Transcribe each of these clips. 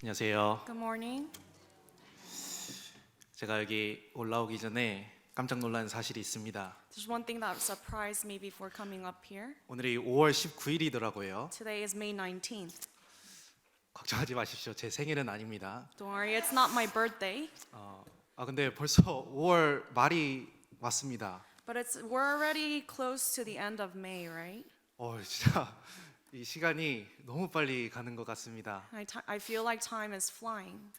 안녕하세요. Good morning. 제가 여기 올라오기 전에 깜짝 놀란 사실이 있습니다. There's one thing that surprised me before coming up here. 오늘이 5월 19일이더라고요. Today is May 19th. 걱정하지 마십시오. 제 생일은 아닙니다. Don't worry, it's not my birthday, 근데 벌써 5월 말이 왔습니다. but we're already close to the end of May, right? 진짜 이 시간이 너무 빨리 가는 것 같습니다. I feel like time is flying.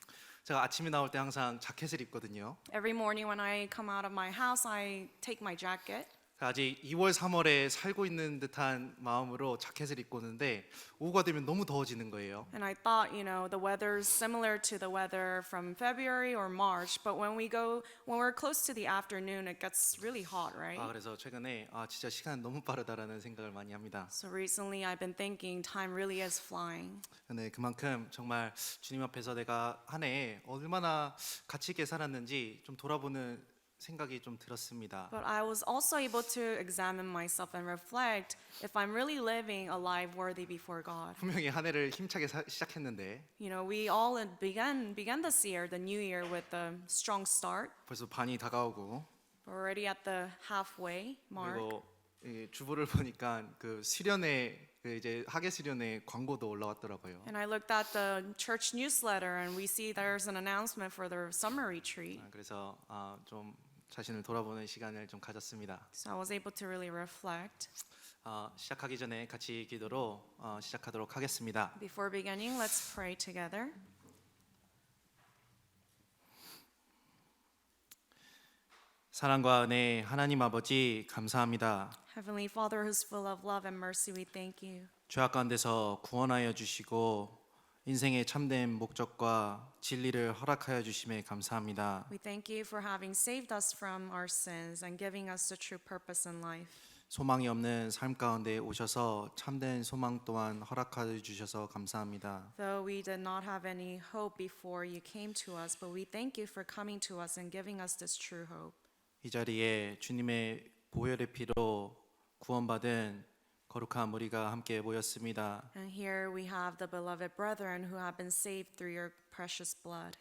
제가 아침에 나올 때 항상 자켓을 입거든요. Every morning when I come out of my house, I take my jacket. 아직 2월, 3월에 살고 있는 듯한 마음으로 자켓을 입고 오는데 오후가 되면 너무 더워지는 거예요. And I thought, the weather's similar to the weather from February or March, but when we're close to the afternoon, it gets really hot, right? 그래서 최근에 진짜 시간 너무 빠르다라는 생각을 많이 합니다. So recently I've been thinking time really is flying. 네, 그만큼 정말 주님 앞에서 내가 한 해에 얼마나 가치 있게 살았는지 좀 돌아보는 생각이 좀 들었습니다. But I was also able to examine myself and reflect if I'm really living a life worthy before God. 분명히 한 해를 힘차게 시작했는데 We all began this year, the new year, with a strong start. 벌써 반이 다가오고 We're already at the halfway mark. 그리고 이 주보를 보니까 그 수련회 이제 학예 수련회 광고도 올라왔더라고요. And I looked at the church newsletter and we see there's an announcement for the summer retreat. 그래서 좀 자신을 돌아보는 시간을 좀 가졌습니다. So I was able to really reflect. 시작하기 전에 같이 기도로 시작하도록 하겠습니다. Before beginning, let's pray together. 사랑과 은혜 하나님 아버지 감사합니다. Heavenly Father, who's full of love and mercy, we thank you. 죄악 가운데서 구원하여 주시고 인생의 참된 목적과 진리를 허락하여 주심에 감사합니다. We thank you for having saved us from our sins and giving us the true purpose in life. 소망이 없는 삶 가운데 오셔서 참된 소망 또한 허락하여 주셔서 감사합니다. Though we did not have any hope before you came to us, but we thank you for coming to us and giving us this true hope. 이 자리에 주님의 보혈의 피로 구원받은 거룩한 무리가 함께 모였습니다. And here we have the beloved brethren who have been saved through your precious blood.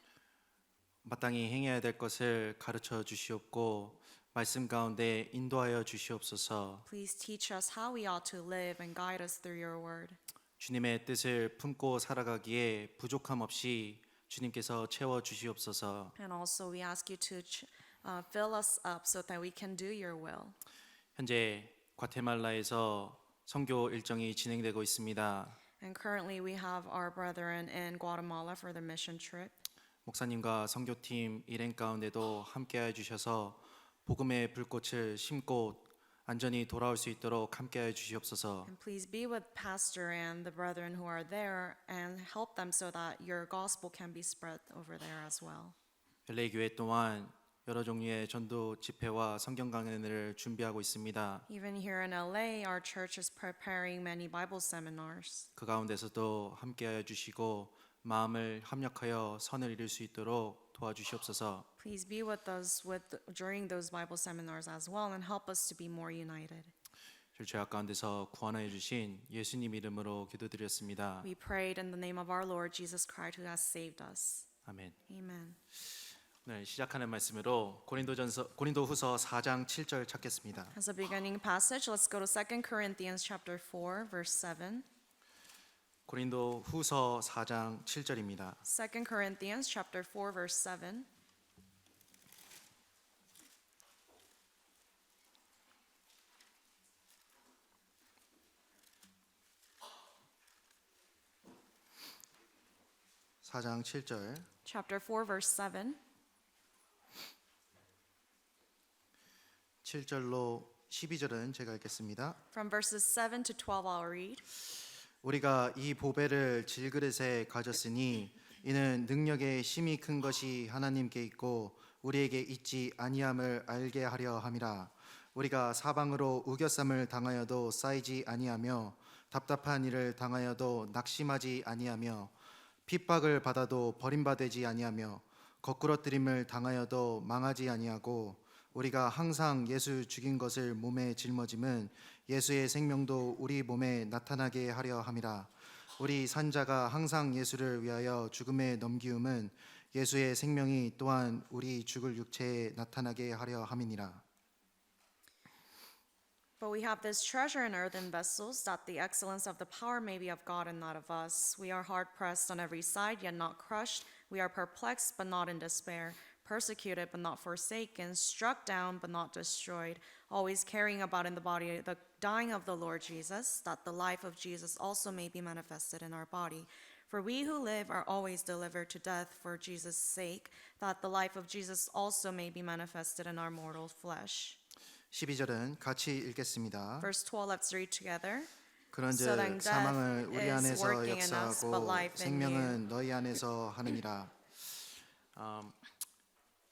마땅히 행해야 될 것을 가르쳐 주시옵고 말씀 가운데 인도하여 주시옵소서. Please teach us how we ought to live and guide us through your word. 주님의 뜻을 품고 살아가기에 부족함 없이 주님께서 채워 주시옵소서. And also we ask you to fill us up so that we can do your will. 현재 과테말라에서 선교 일정이 진행되고 있습니다. And currently we have our brethren in Guatemala for the mission trip. 목사님과 선교팀 일행 가운데도 함께해 주셔서 복음의 불꽃을 심고 안전히 돌아올 수 있도록 함께해 주시옵소서. And please be with Pastor and the brethren who are there and help them so that your gospel can be spread over there as well. LA 교회 또한 여러 종류의 전도 집회와 성경 강연을 준비하고 있습니다. Even here in LA, our church is preparing many Bible seminars. 그 가운데서도 함께하여 주시고 마음을 합력하여 선을 이룰 수 있도록 도와주시옵소서. Please be with us during those Bible seminars as well and help us to be more united. 죄악 가운데서 구원하여 주신 예수님 이름으로 기도드렸습니다. We prayed in the name of our Lord Jesus Christ who has saved us. 아멘. Amen. 네, 시작하는 말씀으로 고린도후서 4장 7절 찾겠습니다. As a beginning passage, let's go to 2 Corinthians chapter 4 verse 7. 고린도후서 4장 7절입니다. 2 Corinthians chapter 4 verse 7. 사장 7절. Chapter 4 verse 7. 7절로 12절은 제가 읽겠습니다. From verses 7 to 12 I'll read. 우리가 이 보배를 질그릇에 가졌으니 이는 능력의 힘이 큰 것이 하나님께 있고 우리에게 있지 아니함을 알게 하려 함이라. 우리가 사방으로 우겨쌈을 당하여도 쌓이지 아니하며 답답한 일을 당하여도 낙심하지 아니하며 핍박을 받아도 버림받지 아니하며 거꾸러뜨림을 당하여도 망하지 아니하고 우리가 항상 예수 죽인 것을 몸에 짊어짐은 예수의 생명도 우리 몸에 나타나게 하려 함이라. 우리 산자가 항상 예수를 위하여 죽음에 넘기움은 예수의 생명이 또한 우리 죽을 육체에 나타나게 하려 함이니라. But we have this treasure in earthen vessels, that the excellence of the power may be of God and not of us. We are hard pressed on every side, yet not crushed. We are perplexed, but not in despair. Persecuted, but not forsaken. Struck down, but not destroyed. Always carrying about in the body the dying of the Lord Jesus, that the life of Jesus also may be manifested in our body. For we who live are always delivered to death for Jesus' sake, that the life of Jesus also may be manifested in our mortal flesh. 12절은 같이 읽겠습니다. Verse 12, let's read together. 그런즉 So then 사망을 death 우리 is 안에서 working in us, but 역사하고 life in you. 생명은 너희 안에서 하느니라.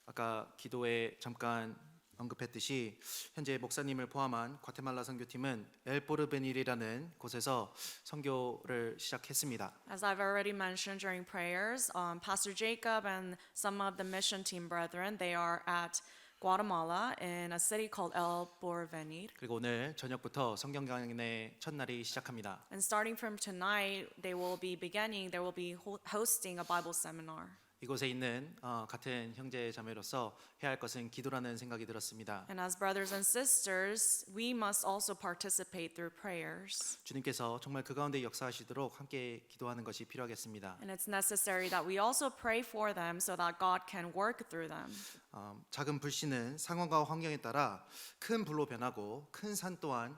아까 기도에 잠깐 언급했듯이 현재 목사님을 포함한 과테말라 선교팀은 엘포르베닐이라는 곳에서 선교를 시작했습니다. As I've already mentioned during prayers, Pastor Jacob and some of the mission team brethren, they are at Guatemala in a city called El Porvenir. 그리고 오늘 저녁부터 성경 강연의 첫날이 시작합니다. And starting from tonight, they will be hosting a Bible seminar. 이곳에 있는 같은 형제 자매로서 해야 할 것은 기도라는 생각이 들었습니다. And as brothers and sisters, we must also participate through prayers. 주님께서 정말 그 가운데 역사하시도록 함께 기도하는 것이 필요하겠습니다. And it's necessary that we also pray for them so that God can work through them. 작은 불씨는 상황과 환경에 따라 큰 불로 변하고 큰 산 또한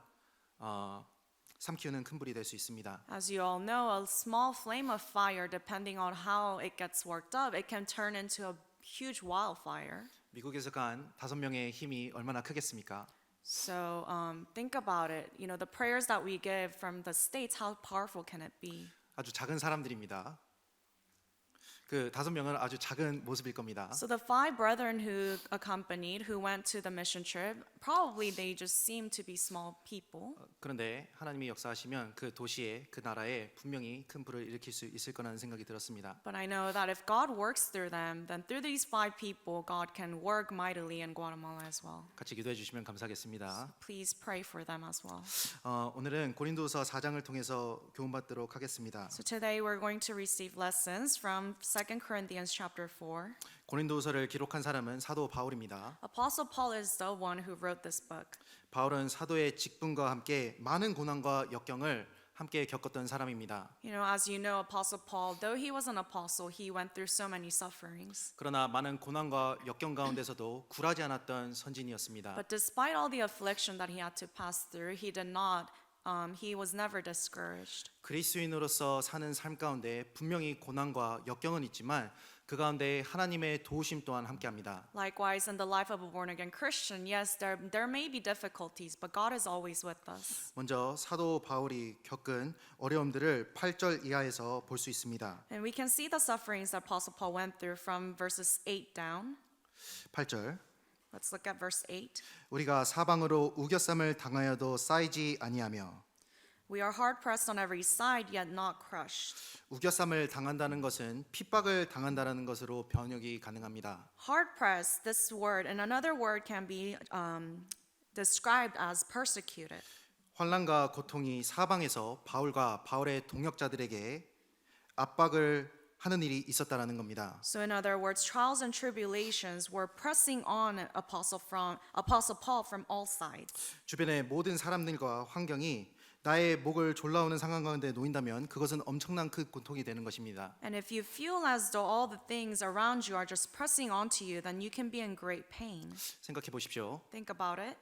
삼키우는 큰 불이 될 수 있습니다. As you all know, a small flame of fire, depending on how it gets worked up, it can turn into a huge wildfire. 미국에서 간 5명의 힘이 얼마나 크겠습니까? So think about it. You know, the prayers that we give from the States, how powerful can it be? 아주 작은 사람들입니다. 그 5명은 아주 작은 모습일 겁니다. So the 5 brethren who accompanied, who went to the mission trip, probably they just seem to be small people. 그런데 하나님이 역사하시면 그 도시에 그 나라에 분명히 큰 불을 일으킬 수 있을 거라는 생각이 들었습니다. But I know that if God works through them, then through these 5 people, God can work mightily in Guatemala as well. 같이 기도해 주시면 감사하겠습니다. Please pray for them as well. 오늘은 고린도서 4장을 통해서 교훈받도록 하겠습니다. So today we're going to receive lessons from 2 Corinthians chapter 4. 고린도서를 기록한 사람은 사도 바울입니다. Apostle Paul is the one who wrote this book. 바울은 사도의 직분과 함께 많은 고난과 역경을 함께 겪었던 사람입니다. You know, as you know, Apostle Paul, though he was an apostle, he went through so many sufferings. 그러나 많은 고난과 역경 가운데서도 굴하지 않았던 선진이었습니다. But despite all the affliction that he had to pass through, he was never discouraged. 그리스도인으로서 사는 삶 가운데 분명히 고난과 역경은 있지만 그 가운데 하나님의 도우심 또한 함께합니다. Likewise, in the life of a born-again Christian, yes, there may be difficulties, but God is always with us. 먼저 사도 바울이 겪은 어려움들을 8절 이하에서 볼 수 있습니다. And we can see the sufferings that Apostle Paul went through from verses 8 down. 8절 Let's look at verse 8. 우리가 사방으로 우겨쌈을 당하여도 쌓이지 아니하며 We are hard pressed on every side, yet not crushed. 우겨쌈을 당한다는 것은 핍박을 당한다는 것으로 번역이 가능합니다. Hard pressed, this word, and another word can be described as persecuted. 환난과 고통이 사방에서 바울과 바울의 동역자들에게 압박을 하는 일이 있었다라는 겁니다. So in other words, trials and tribulations were pressing on Apostle Paul from all sides. 주변의 모든 사람들과 환경이 나의 목을 졸라오는 상황 가운데 놓인다면 그것은 엄청난 큰 고통이 되는 것입니다. And if you feel as though all the things around you are just pressing onto you, then you can be in great pain. 생각해 보십시오. Think about it.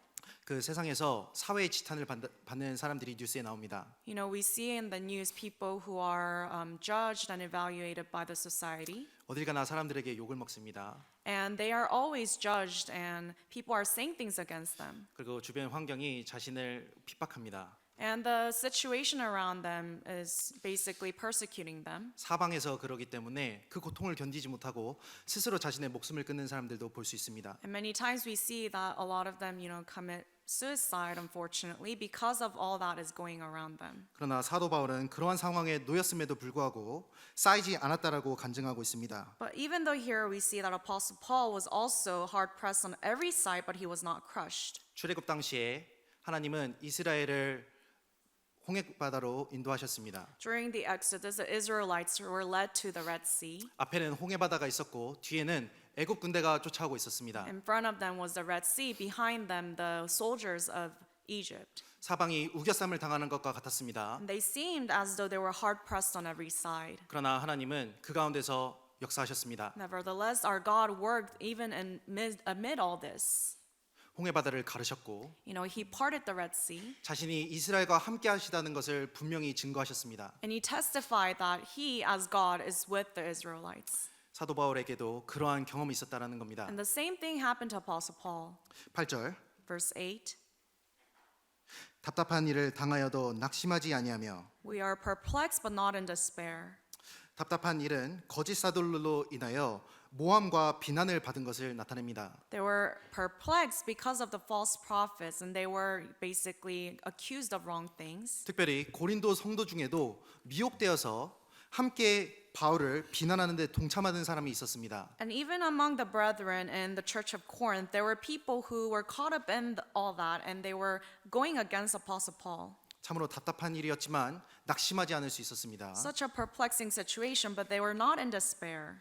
그 세상에서 사회의 지탄을 받는 사람들이 뉴스에 나옵니다. You know, we see in the news people who are judged and evaluated by the society. 어딜 가나 사람들에게 욕을 먹습니다. And they are always judged and people are saying things against them. 그리고 주변 환경이 자신을 핍박합니다. And the situation around them is basically persecuting them. 사방에서 그러기 때문에 그 고통을 견디지 못하고 스스로 자신의 목숨을 끊는 사람들도 볼 수 있습니다. And many times we see that a lot of them, commit suicide, unfortunately, because of all that is going around them. 그러나 사도 바울은 그러한 상황에 놓였음에도 불구하고 쌓이지 않았다라고 간증하고 있습니다. But even though here we see that Apostle Paul was also hard pressed on every side, but he was not crushed. 출애굽 당시에 하나님은 이스라엘을 홍해 바다로 인도하셨습니다. During the Exodus, the Israelites were led to the Red Sea. 앞에는 홍해 바다가 있었고 뒤에는 애굽 군대가 쫓아오고 있었습니다. In front of them was the Red Sea. Behind them, the soldiers of Egypt. 사방이 우겨쌈을 당하는 것과 같았습니다. And they seemed as though they were hard pressed on every side. 그러나 하나님은 그 가운데서 역사하셨습니다. Nevertheless, our God worked even amid all this. 홍해 바다를 가르셨고 You know, He parted the Red Sea, 자신이 이스라엘과 함께 하시다는 것을 분명히 증거하셨습니다. and He testified that He, as God, is with the Israelites. 사도 바울에게도 그러한 경험이 있었다라는 겁니다. And the same thing happened to Apostle Paul. 8절 Verse 8, 답답한 일을 당하여도 낙심하지 아니하며 we are perplexed but not in despair. 답답한 일은 거짓 사도로 인하여 모함과 비난을 받은 것을 나타냅니다. They were perplexed because of the false prophets, and they were basically accused of wrong things. 특별히 고린도 성도 중에도 미혹되어서 함께 바울을 비난하는 데 동참하는 사람이 있었습니다. And even among the brethren in the church of Corinth, there were people who were caught up in all that, and they were going against Apostle Paul. 참으로 답답한 일이었지만 낙심하지 않을 수 있었습니다. Such a perplexing situation, but they were not in despair.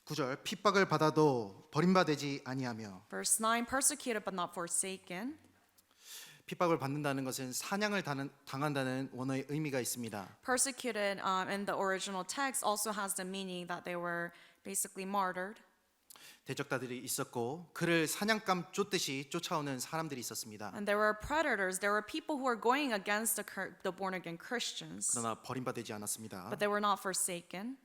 9절 핍박을 받아도 버림받지 아니하며 Verse 9, persecuted but not forsaken. 핍박을 받는다는 것은 사냥을 당한다는 원어의 의미가 있습니다. Persecuted in the original text also has the meaning that they were basically martyred. 대적자들이 있었고 그를 사냥감 쫓듯이 쫓아오는 사람들이 있었습니다. And there were predators, there were people who were going against the born-again Christians, 그러나 버림받지 않았습니다. but they were not forsaken.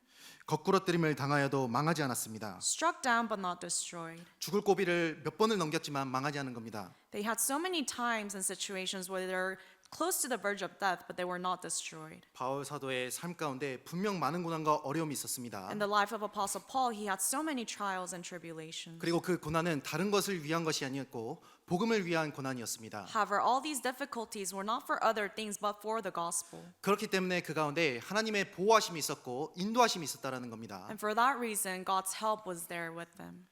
거꾸러뜨림을 당하여도 망하지 않았습니다. Struck down but not destroyed. 죽을 고비를 몇 번을 넘겼지만 망하지 않은 겁니다. They had so many times and situations where they're close to the verge of death, but they were not destroyed. 바울 사도의 삶 가운데 분명 많은 고난과 어려움이 있었습니다. In the life of Apostle Paul, he had so many trials and tribulations. 그리고 그 고난은 다른 것을 위한 것이 아니었고 복음을 위한 고난이었습니다. However, all these difficulties were not for other things but for the gospel. 그렇기 때문에 그 가운데 하나님의 보호하심이 있었고 인도하심이 있었다라는 겁니다. And for that reason, God's help was there with them.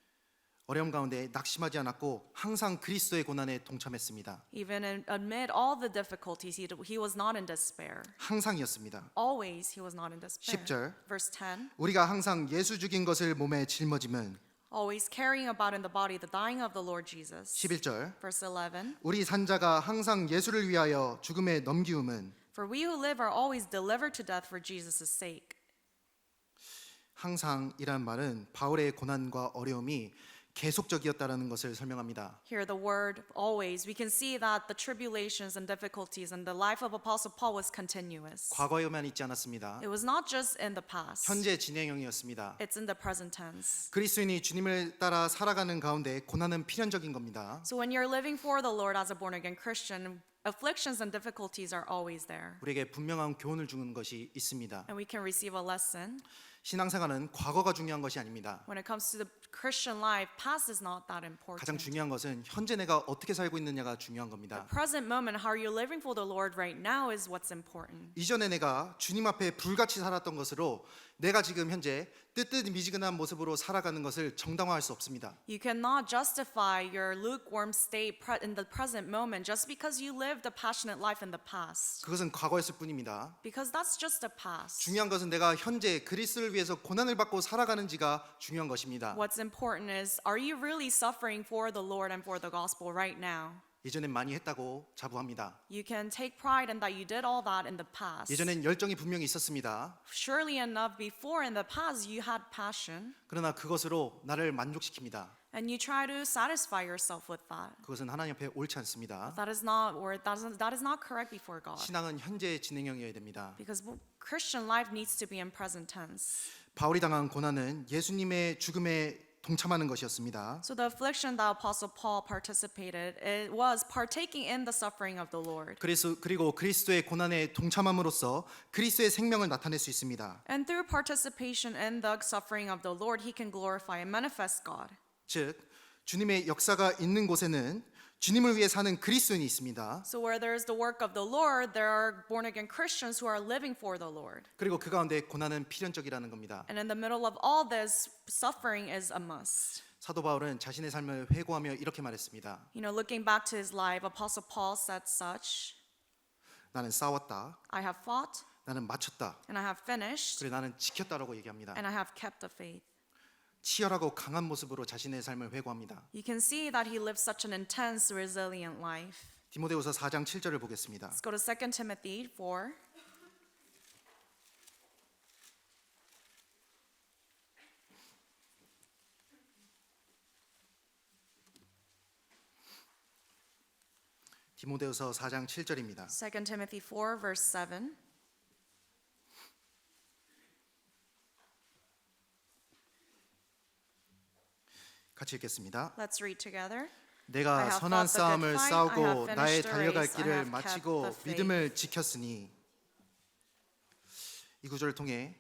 어려움 가운데 낙심하지 않았고 항상 그리스도의 고난에 동참했습니다. Even amid all the difficulties, he was not in despair. 항상이었습니다. Always, he was not in despair. 10절 Verse 10, 우리가 항상 예수 죽인 것을 몸에 짊어짐은 always carrying about in the body the dying of the Lord Jesus. 11절 Verse 11, 우리 산자가 항상 예수를 위하여 죽음에 넘기움은 for we who live are always delivered to death for Jesus' sake. 항상이란 말은 바울의 고난과 어려움이 계속적이었다라는 것을 설명합니다. Here, the word always, we can see that the tribulations and difficulties in the life of Apostle Paul was continuous. 과거에만 있지 않았습니다. It was not just in the past, 현재 진행형이었습니다. it's in the present tense. 그리스도인이 주님을 따라 살아가는 가운데 고난은 필연적인 겁니다. So when you're living for the Lord as a born-again Christian, afflictions and difficulties are always there. 우리에게 분명한 교훈을 주는 것이 있습니다. And we can receive a lesson. 신앙생활은 과거가 중요한 것이 아닙니다. When it comes to the Christian life, past is not that 가장 important. 중요한 것은 현재 내가 어떻게 살고 있느냐가 중요한 겁니다. Present moment, how you're living for the Lord right now is what's important. 이전에 내가 주님 앞에 불같이 살았던 것으로 내가 지금 현재 뜨뜻미지근한 모습으로 살아가는 것을 정당화할 수 없습니다. You cannot justify your lukewarm state in the present moment just because you lived a passionate life in the past. 그것은 과거였을 뿐입니다. Because that's just the past. 중요한 것은 내가 현재 그리스도를 위해서 고난을 받고 살아가는지가 중요한 것입니다. What's important is, are you really suffering for the Lord and for the gospel right now? 예전엔 많이 했다고 자부합니다. You can take pride in that you did all that in the past. 예전엔 열정이 분명히 있었습니다. Surely enough, before in the past you had passion, 그러나 그것으로 나를 만족시킵니다. and you try to satisfy yourself with that. 그것은 하나님 앞에 옳지 않습니다. That is not correct before God. 신앙은 현재 진행형이어야 됩니다. Because Christian life needs to be in present tense. 바울이 당한 고난은 예수님의 죽음에 동참하는 것이었습니다. So the affliction that Apostle Paul participated, it was partaking in the suffering of the Lord. 그리고 그리스도의 고난에 동참함으로써 그리스도의 생명을 나타낼 수 있습니다. And through participation in the suffering of the Lord, he can glorify and manifest God. 즉 주님의 역사가 있는 곳에는 주님을 위해 사는 그리스도인이 있습니다. So where there is the work of the Lord, there are born-again Christians who are living for the Lord. 그리고 그 가운데 고난은 필연적이라는 겁니다. And in the middle of all this, suffering is a must. 사도 바울은 자신의 삶을 회고하며 이렇게 말했습니다. You know, looking back to his life, Apostle Paul said such, 나는 싸웠다. I have fought, 나는 마쳤다. and I have finished, 그리고 나는 지켰다라고 얘기합니다. and I have kept the faith. 치열하고 강한 모습으로 자신의 삶을 회고합니다. You can see that he lived such an intense, resilient life. 디모데후서 4장 7절을 보겠습니다. Let's go to 2 Timothy 4. 디모데후서 4장 7절입니다. 2 Timothy 4, verse 7. 같이 읽겠습니다. Let's read together. I 내가 have 선한 fought the good 싸움을 fight, I 싸우고 have 나의 finished the 달려갈 race, I 길을 have kept 마치고 the faith. 믿음을 지켰으니 이 구절을 통해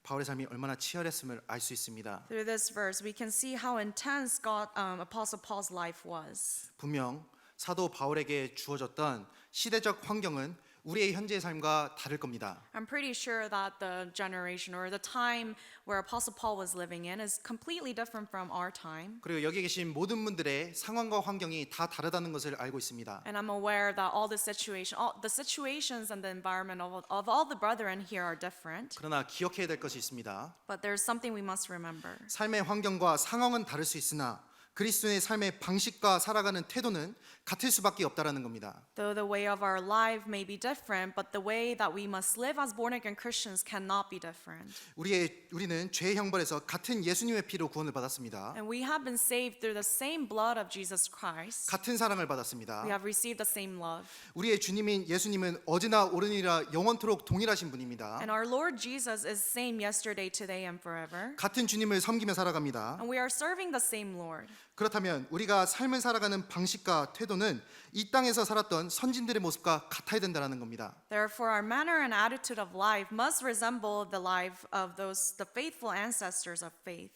바울의 삶이 얼마나 치열했음을 알 수 있습니다. Through this verse, we can see how intense Apostle Paul's life was. 분명 사도 바울에게 주어졌던 시대적 환경은 우리의 현재의 삶과 다를 겁니다. I'm pretty sure that the generation or the time where Apostle Paul was living in is completely different from our time. 그리고 여기 계신 모든 분들의 상황과 환경이 다 다르다는 것을 알고 있습니다. And I'm aware that all the situations and the environment of all the brethren here are different. 그러나 기억해야 될 것이 있습니다. But there's something we must remember. 삶의 환경과 상황은 다를 수 있으나 그리스도의 삶의 방식과 살아가는 태도는 같을 수밖에 없다라는 겁니다. Though the way of our life may be different, but the way that we must live as born-again Christians cannot be different. 우리는 죄의 형벌에서 같은 예수님의 피로 구원을 받았습니다. And we have been saved through the same blood of Jesus Christ. 같은 사랑을 받았습니다. We have received the same love. 우리의 주님인 예수님은 어제나 오늘이라 영원토록 동일하신 분입니다. And our Lord Jesus is same yesterday, today, and forever. 같은 주님을 섬기며 살아갑니다. And we are serving the same Lord. 그렇다면 우리가 삶을 살아가는 방식과 태도는 이 땅에서 살았던 선진들의 모습과 같아야 된다는 겁니다. Therefore, our manner and attitude of life must resemble the life of the faithful ancestors of faith.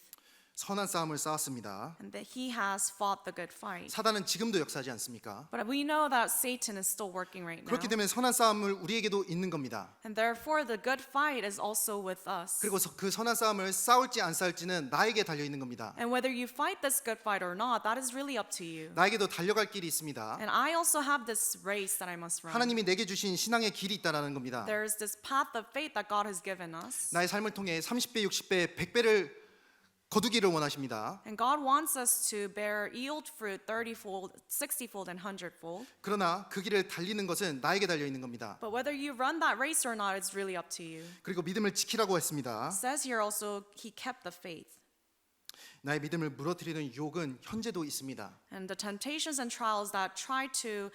선한 싸움을 싸웠습니다. And that he has fought the good fight. 사단은 지금도 역사하지 않습니까? But we know that Satan is still working right now. 그렇기 때문에 선한 싸움을 우리에게도 있는 겁니다. And therefore, the good fight is also with us. 그리고 그 선한 싸움을 싸울지 안 싸울지는 나에게 달려 있는 겁니다. And whether you fight this good fight or not, that is really up to you. 나에게도 달려갈 길이 있습니다. And I also have this race that I must run. 하나님이 내게 주신 신앙의 길이 있다라는 겁니다. There is this path of faith that God has given us. 나의 삶을 통해 30배, 60배, 100배를 거두기를 원하십니다. And God wants us to bear yield fruit 30-fold, 60-fold, and 100-fold. 그러나 그 길을 달리는 것은 나에게 달려 있는 겁니다. But whether you run that race or not, it's really up to you. 그리고 믿음을 지키라고 했습니다. It says here also, he kept the faith. 나의 믿음을 무너뜨리는 유혹은 현재도 있습니다. And the temptations and trials that try to,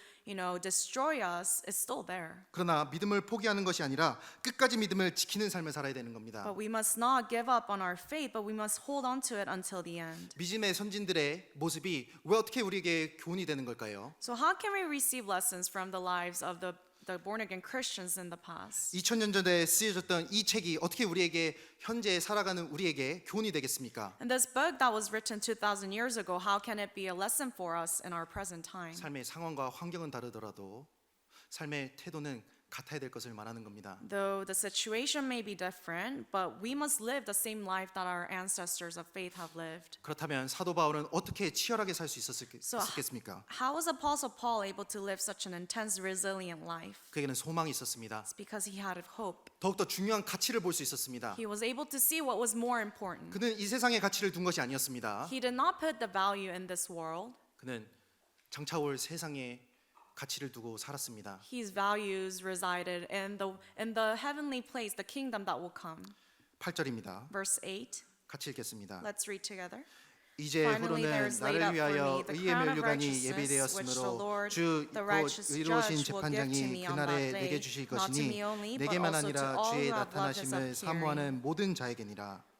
destroy us is still there. 그러나 믿음을 포기하는 것이 아니라 끝까지 믿음을 지키는 삶을 살아야 되는 겁니다. But we must not give up on our faith, but we must hold on to it until the end. 믿음의 선진들의 모습이 왜 어떻게 우리에게 교훈이 되는 걸까요? So how can we receive lessons from the lives of the born-again Christians in the past? 2000년 전에 쓰여졌던 이 책이 어떻게 우리에게 현재 살아가는 우리에게 교훈이 되겠습니까? And this book that was written 2,000 years ago, how can it be a lesson for us in our present time? 삶의 상황과 환경은 다르더라도 삶의 태도는 같아야 될 것을 말하는 겁니다. Though the situation may be different, but we must live the same life that our ancestors of faith have lived. 그렇다면 사도 바울은 어떻게 치열하게 살 수 있었겠습니까? How was Apostle Paul able to live such an intense, resilient life? 그에게는 소망이 있었습니다. It's because he had hope. 더욱더 중요한 가치를 볼 수 있었습니다. He was able to see what was more important. 그는 이 세상의 가치를 둔 것이 아니었습니다. He did not put the value in this world. 그는 장차올 세상의 가치를 두고 살았습니다. His values resided in the heavenly place, the kingdom that will come. 8절입니다. Verse 8. 같이 읽겠습니다. Let's read together. 이제 Finally, there 후로는 is laid 나를 up for 위하여 me the 의의 crown of 면류관이 righteousness, which the 예비되었으므로 Lord, 주 the 곧 righteous 의로우신 judge, will give to 재판장이 me on 그날에 that 내게 day, 주실 not to 것이니 me only, but 내게만 also to 아니라 all 주의 who have loved his 나타나심을 appearing. 사모하는 모든 자에게니라.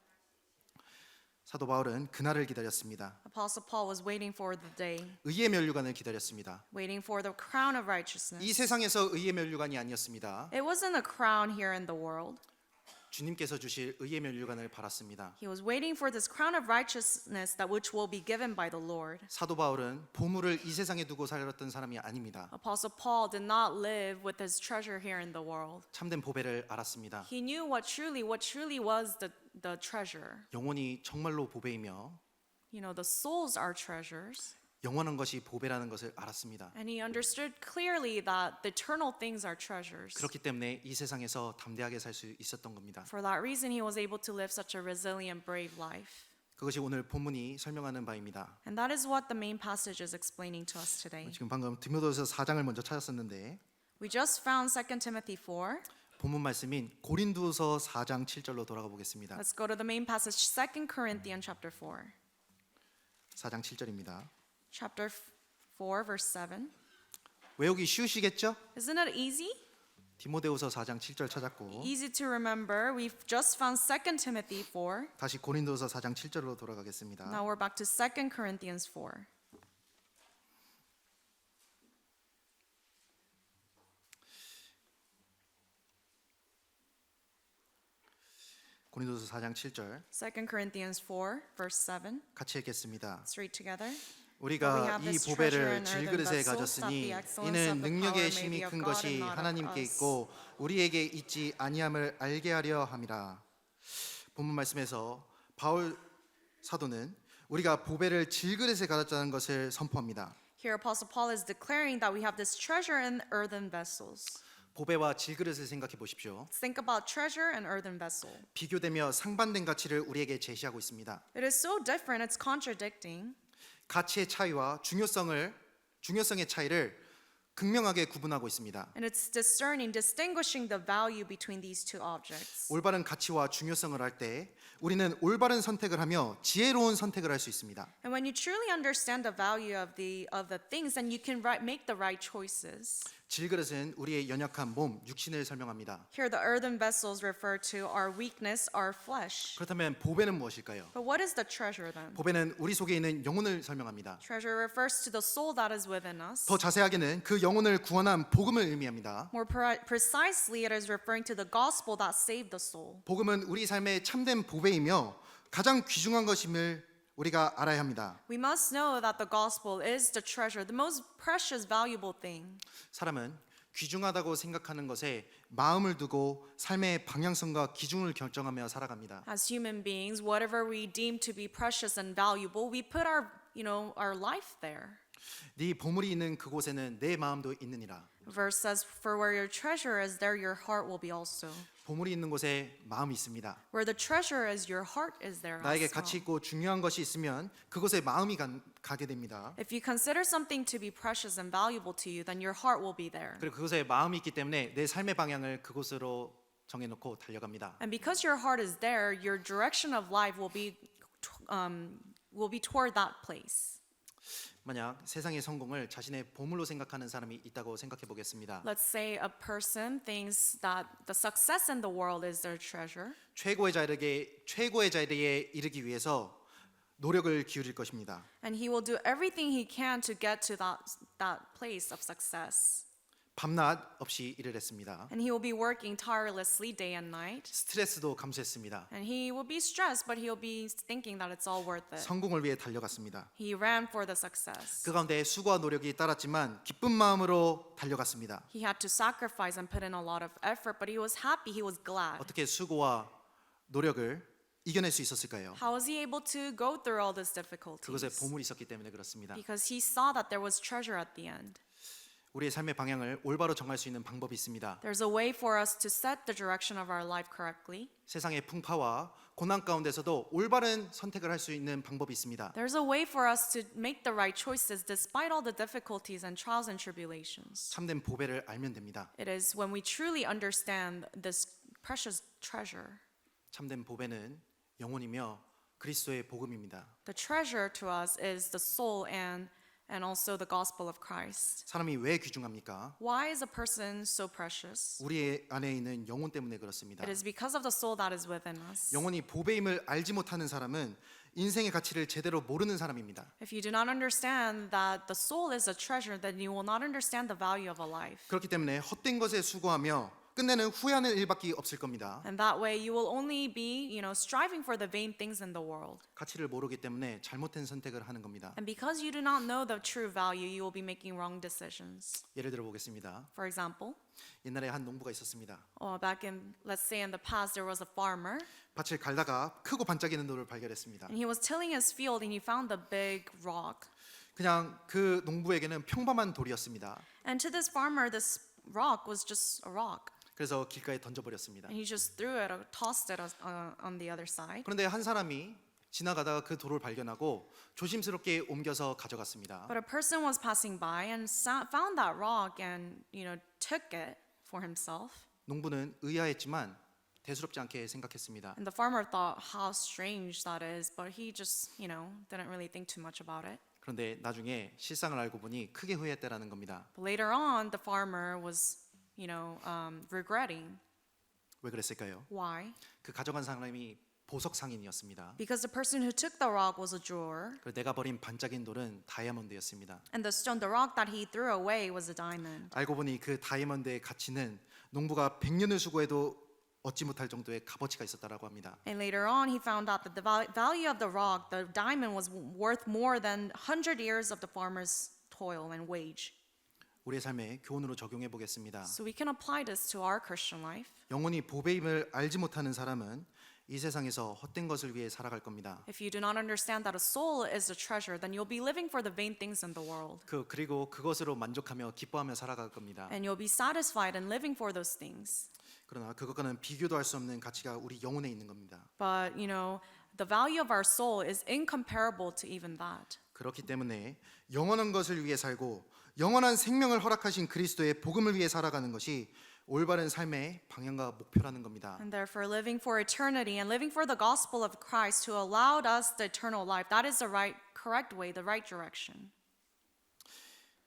사도 바울은 그날을 기다렸습니다. Apostle Paul was waiting for the day, 의의 면류관을 기다렸습니다. waiting for the crown of righteousness. 이 세상에서 의의 면류관이 아니었습니다. It wasn't a crown here in the world. 주님께서 주실 의의 면류관을 바랐습니다. He was waiting for this crown of righteousness that which will be given by the Lord. 사도 바울은 보물을 이 세상에 두고 살았던 사람이 아닙니다. Apostle Paul did not live with his treasure here in the world. 참된 보배를 알았습니다. He knew what truly was the treasure. 영혼이 정말로 보배이며 The souls are treasures. 영원한 것이 보배라는 것을 알았습니다. And he understood clearly that the eternal things are treasures. 그렇기 때문에 이 세상에서 담대하게 살 수 있었던 겁니다. For that reason, he was able to live such a resilient, brave life. 그것이 오늘 본문이 설명하는 바입니다. And that is what the main passage is explaining to us today. 지금 방금 디모데후서 4장을 먼저 찾았었는데 We just found 2 Timothy 4. 본문 말씀인 고린도서 4장 7절로 돌아가 보겠습니다. Let's go to the main passage, 2 Corinthians chapter 4. 4장 7절입니다. Chapter 4, verse 7. 외우기 쉬우시겠죠? Isn't it easy? 디모데후서 4장 7절 찾았고 Easy to remember. We've just found 2 Timothy 4. 다시 고린도서 4장 7절로 돌아가겠습니다. Now we're back to 2 Corinthians 4. 고린도서 4장 7절 2 Corinthians 4, verse 7. 같이 읽겠습니다. Let's read together. 우리가 이 보배를 질그릇에 가졌으니 이는 능력의 힘이 큰 것이 하나님께 있고 우리에게 있지 아니함을 알게 하려 함이라. 본문 말씀에서 바울 사도는 우리가 보배를 질그릇에 가졌다는 것을 선포합니다. Here Apostle Paul is declaring that we have this treasure in earthen vessels. 보배와 질그릇을 생각해 보십시오. Let's think about treasure and earthen vessel. 비교되며 상반된 가치를 우리에게 제시하고 있습니다. It is so different, it's contradicting. 가치의 차이와 중요성의 차이를 극명하게 구분하고 있습니다. And it's distinguishing the value between these two objects. 올바른 가치와 중요성을 알 때 우리는 올바른 선택을 하며 지혜로운 선택을 할 수 있습니다. And when you truly understand the value of the things, then you can make the right choices. 질그릇은 우리의 연약한 몸, 육신을 설명합니다. Here the earthen vessels refer to our weakness, our flesh. 그렇다면 보배는 무엇일까요? But what is the treasure then? 보배는 우리 속에 있는 영혼을 설명합니다. Treasure refers to the soul that is within us. 더 자세하게는 그 영혼을 구원한 복음을 의미합니다. More precisely, it is referring to the gospel that saved the soul. 복음은 우리 삶의 참된 보배이며 가장 귀중한 것임을 우리가 알아야 합니다. We must know that the gospel is the treasure, the most precious, valuable thing. 사람은 귀중하다고 생각하는 것에 마음을 두고 삶의 방향성과 기준을 결정하며 살아갑니다. As human beings, whatever we deem to be precious and valuable, we put our life there. 네 보물이 있는 그곳에는 내 마음도 있느니라. Verse says, "For where your treasure is, there your heart will be also." 보물이 있는 곳에 마음이 있습니다. Where the treasure is, your heart is there 나에게 also. 가치 있고 중요한 것이 있으면 그곳에 마음이 가게 됩니다. If you consider something to be precious and valuable to you, then your heart will be there. 그리고 그곳에 마음이 있기 때문에 내 삶의 방향을 그곳으로 정해놓고 달려갑니다. And because your heart is there, your direction of life will be toward that place. 만약 세상의 성공을 자신의 보물로 생각하는 사람이 있다고 생각해 보겠습니다. Let's say a person thinks that the success in the world is their treasure. 최고의 자리에 이르기 위해서 노력을 기울일 것입니다. And he will do everything he can to get to that place of success. 밤낮 없이 일을 했습니다. And he will be working tirelessly day and night. 스트레스도 감수했습니다. And he will be stressed, but he'll be thinking that it's all worth it. 성공을 위해 달려갔습니다. He ran for the success. 그 가운데 수고와 노력이 따랐지만 기쁜 마음으로 달려갔습니다. He had to sacrifice and put in a lot of effort, but he was happy, he was glad. 어떻게 수고와 노력을 이겨낼 수 있었을까요? How was he able to go through all these difficulties? 그것에 보물이 있었기 때문에 그렇습니다. Because he saw that there was treasure at the end. 우리의 삶의 방향을 올바로 정할 수 있는 방법이 있습니다. There's a way for us to set the direction of our life correctly. 세상의 풍파와 고난 가운데서도 올바른 선택을 할 수 있는 방법이 있습니다. There's a way for us to make the right choices despite all the difficulties and trials and tribulations. 참된 보배를 알면 됩니다. It is when we truly understand this precious treasure. 참된 보배는 영혼이며 그리스도의 복음입니다. The treasure to us is the soul and also the gospel of Christ. 사람이 왜 귀중합니까? Why is a person so precious? 우리 안에 있는 영혼 때문에 그렇습니다. It is because of the soul that is within us. 영혼이 보배임을 알지 못하는 사람은 인생의 가치를 제대로 모르는 사람입니다. If you do not understand that the soul is a treasure, then you will not understand the value of a life. 그렇기 때문에 헛된 것에 수고하며 끝내는 후회하는 일밖에 없을 겁니다. And that way you will only be, striving for the vain things in the world. 가치를 모르기 때문에 잘못된 선택을 하는 겁니다. And because you do not know the true value, you will be making wrong decisions. 예를 들어 보겠습니다. For example, 옛날에 한 농부가 있었습니다. back in, let's say in the past, there was a farmer, 밭을 갈다가 크고 반짝이는 돌을 발견했습니다. and he was tilling his field, and he found a big rock. 그냥 그 농부에게는 평범한 돌이었습니다. And to this farmer, this rock was just a rock. 그래서 길가에 던져버렸습니다. And he just threw it or tossed it on the other side. 그런데 한 사람이 지나가다가 그 돌을 발견하고 조심스럽게 옮겨서 가져갔습니다. But a person was passing by and found that rock and, took it for himself. 농부는 의아했지만 대수롭지 않게 생각했습니다. And the farmer thought how strange that is, but he just, didn't really think too much about it. 그런데 나중에 실상을 알고 보니 크게 후회했다라는 겁니다. But later on, the farmer was, regretting. 왜 그랬을까요? Why? 그 가져간 사람이 보석 상인이었습니다. Because the person who took the rock was a jeweler, 그리고 내가 버린 반짝인 돌은 다이아몬드였습니다. and the rock that he threw away was a diamond. 알고 보니 그 다이아몬드의 가치는 농부가 100년을 수고해도 얻지 못할 정도의 값어치가 있었다라고 합니다. And later on, he found out that the value of the rock, the diamond, was worth more than 100 years of the farmer's toil and wage. 우리의 삶에 교훈으로 적용해 보겠습니다. So we can apply this to our Christian life. 영혼이 보배임을 알지 못하는 사람은 이 세상에서 헛된 것을 위해 살아갈 겁니다. If you do not understand that a soul is a treasure, then you'll be living for the vain things in the world. 그리고 그것으로 만족하며 기뻐하며 살아갈 겁니다. And you'll be satisfied in living for those things. 그러나 그것과는 비교도 할 수 없는 가치가 우리 영혼에 있는 겁니다. But, the value of our soul is incomparable to even that. 그렇기 때문에 영원한 것을 위해 살고 영원한 생명을 허락하신 그리스도의 복음을 위해 살아가는 것이 올바른 삶의 방향과 목표라는 겁니다. And therefore, living for eternity and living for the gospel of Christ who allowed us the eternal life, that is the correct way, the right direction.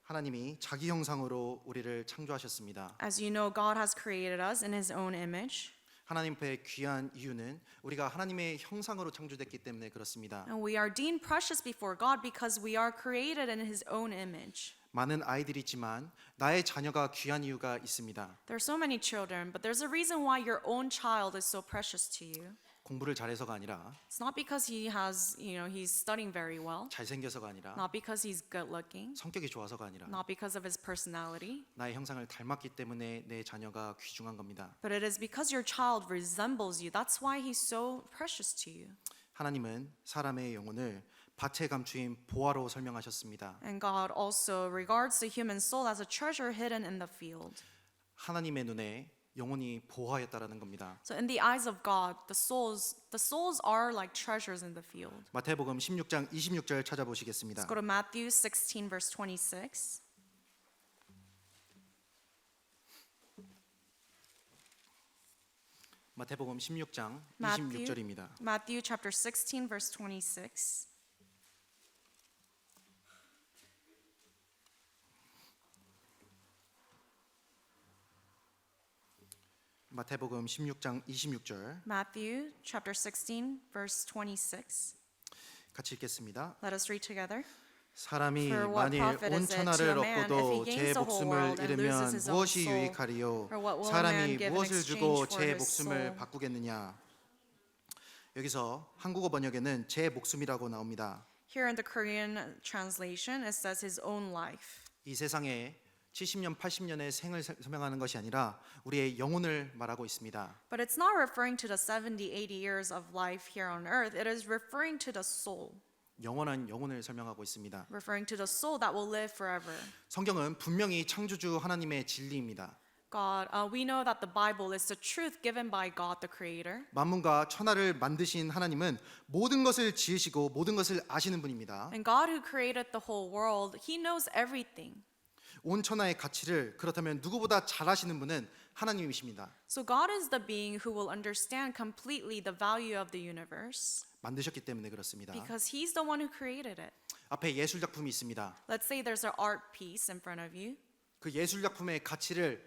하나님이 자기 형상으로 우리를 창조하셨습니다. As you know, God has created us in His own image. 하나님 앞에 귀한 이유는 우리가 하나님의 형상으로 창조됐기 때문에 그렇습니다. And we are deemed precious before God because we are created in His own image. 많은 아이들이 있지만 나의 자녀가 귀한 이유가 있습니다. There are so many children, but there's a reason why your own child is so precious to you. 공부를 잘해서가 아니라 It's not because he's studying very well, 잘생겨서가 아니라 not because he's good looking, 성격이 좋아서가 아니라 not because of his personality, 나의 형상을 닮았기 때문에 내 자녀가 귀중한 겁니다. but it is because your child resembles you. That's why he's so precious to you. 하나님은 사람의 영혼을 밭에 감추인 보화로 설명하셨습니다. And God also regards the human soul as a treasure hidden in the field. 하나님의 눈에 영혼이 보화였다라는 겁니다. So in the eyes of God, the souls are like treasures in the field. 마태복음 16장 26절 찾아보시겠습니다. Let's go to Matthew 16 verse 26. 마태복음 16장 Matthew, 26절입니다. Matthew chapter 16 verse 26. 마태복음 16장 26절 Matthew chapter 16 verse 26. 같이 읽겠습니다. Let us read together. 사람이 For what 만일 profit 온 is it 천하를 to a man 얻고도 if he 제 gains the whole 목숨을 world and 잃으면 loses his own 무엇이 soul? 유익하리요? Or what will a 사람이 man give in 무엇을 exchange 주고 for 제 his 목숨을 soul? 바꾸겠느냐? 여기서 한국어 번역에는 제 목숨이라고 나옵니다. Here in the Korean translation, it says his own life. 이 세상에 70년, 80년의 생을 설명하는 것이 아니라 우리의 영혼을 말하고 있습니다. But it's not referring to the 70, 80 years of life here on earth. It is referring to the soul, 영원한 영혼을 설명하고 있습니다. referring to the soul that will live forever. 성경은 분명히 창조주 하나님의 진리입니다. God, we know that the Bible is the truth given by God, the Creator. 만물과 천하를 만드신 하나님은 모든 것을 지으시고 모든 것을 아시는 분입니다. And God who created the whole world, He knows everything. 온 천하의 가치를 그렇다면 누구보다 잘 아시는 분은 하나님이십니다. So God is the being who will understand completely the value of the universe 만드셨기 때문에 그렇습니다. because He's the one who created it. 앞에 예술 작품이 있습니다. Let's say there's an art piece in front of you. 그 예술 작품의 가치를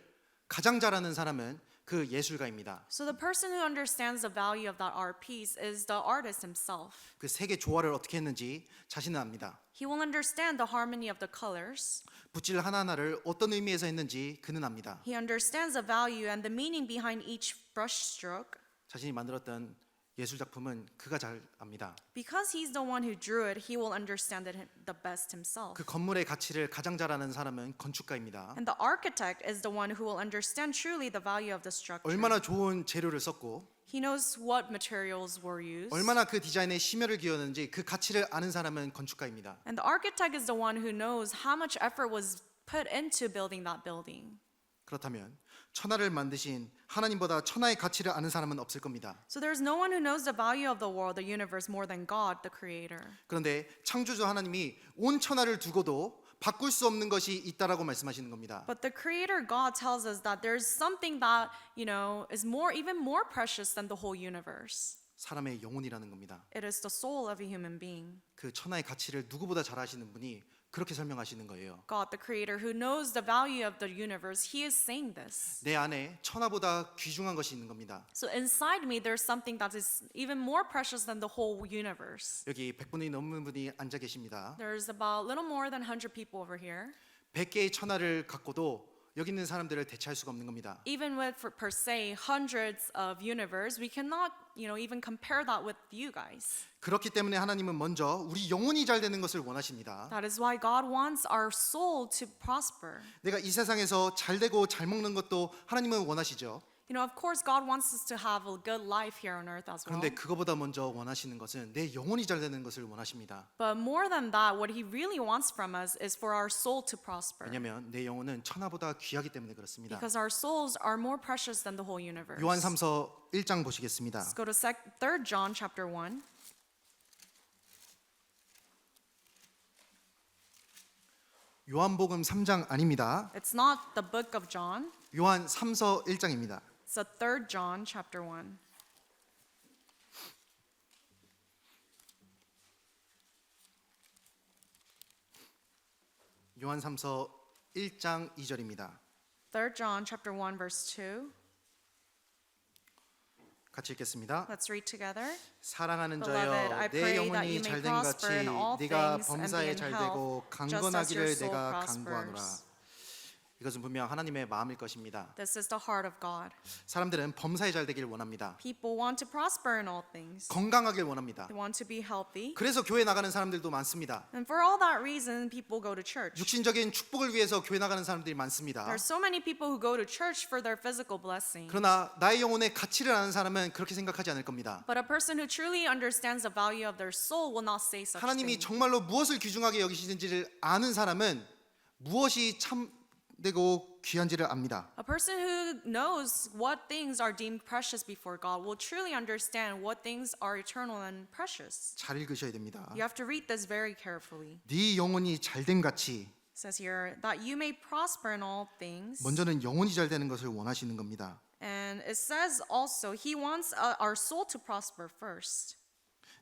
가장 잘 아는 사람은 그 예술가입니다. So the person who understands the value of that art piece is the artist himself. 그 색의 조화를 어떻게 했는지 자신은 압니다. He will understand the harmony of the colors. 붓질 하나하나를 어떤 의미에서 했는지 그는 압니다. He understands the value and the meaning behind each brush stroke. 자신이 만들었던 예술 작품은 그가 잘 압니다. Because he's the one who drew it, he will understand it the best himself. 그 건물의 가치를 가장 잘 아는 사람은 건축가입니다. And the architect is the one who will understand truly the value of the structure. 얼마나 좋은 재료를 썼고 He knows what materials were used. 얼마나 그 디자인에 심혈을 기울였는지 그 가치를 아는 사람은 건축가입니다. And the architect is the one who knows how much effort was put into building that building. 그렇다면 천하를 만드신 하나님보다 천하의 가치를 아는 사람은 없을 겁니다. So there's no one who knows the value of the world, the universe, more than God, the creator. 그런데 창조주 하나님이 온 천하를 두고도 바꿀 수 없는 것이 있다라고 말씀하시는 겁니다. But the creator God tells us that there's something that, is even more precious than the whole universe. 사람의 영혼이라는 겁니다. It is the soul of a human being. 그 천하의 가치를 누구보다 잘 아시는 분이 그렇게 설명하시는 거예요. God, the creator who knows the value of the universe, he is saying this. 내 안에 천하보다 귀중한 것이 있는 겁니다. So inside me, there's something that is even more precious than the whole universe. 여기 100분이 넘는 분이 앉아 계십니다. There's about a little more than 100 people over here. 100개의 천하를 갖고도 여기 있는 사람들을 대체할 수가 없는 겁니다. Even with, per se, hundreds of universe, we cannot, even compare that with you guys. 그렇기 때문에 하나님은 먼저 우리 영혼이 잘 되는 것을 원하십니다. That is why God wants our soul to prosper. 내가 이 세상에서 잘 되고 잘 먹는 것도 하나님은 원하시죠. Of course, God wants us to have a good life here on earth as well. 그런데 그거보다 먼저 원하시는 것은 내 영혼이 잘 되는 것을 원하십니다. But more than that, what He really wants from us is for our soul to prosper. 왜냐하면 내 영혼은 천하보다 귀하기 때문에 그렇습니다. Because our souls are more precious than the whole universe. 요한삼서 1장 보시겠습니다. Let's go to 3 John chapter 1. 요한복음 3장 아닙니다. It's not the book of John. 요한 3서 1장입니다. It's 3 John chapter 1. 요한 3서 1장 2절입니다. 3 John chapter 1 verse 2. 같이 읽겠습니다. Let's read together. 사랑하는 Beloved, I 자여, 내 pray that you 영혼이 may 잘된 같이 prosper in all 네가 things and be 범사에 in 잘 health, 되고 just as your 강건하기를 soul 내가 prospers. 간구하노라. 이것은 분명 하나님의 마음일 것입니다. This is the heart of God. 사람들은 범사에 잘 되길 원합니다. People want to prosper in all things. 건강하길 원합니다. They want to be healthy. 그래서 교회 나가는 사람들도 많습니다. And for all that reason, people go to church. 육신적인 축복을 위해서 교회 나가는 사람들이 많습니다. There are so many people who go to church for their physical blessing. 그러나 나의 영혼의 가치를 아는 사람은 그렇게 생각하지 않을 겁니다. But a person who truly understands the value of their soul will not say such 하나님이 things. 정말로 무엇을 귀중하게 여기시는지를 아는 사람은 무엇이 참되고 귀한지를 압니다. A person who knows what things are deemed precious before God will truly understand what things are eternal and precious. 잘 읽으셔야 됩니다. You have to read this very carefully. 네 영혼이 잘된 같이 It says here that you may prosper in all things. 먼저는 영혼이 잘 되는 것을 원하시는 겁니다. And it says also he wants our soul to prosper first.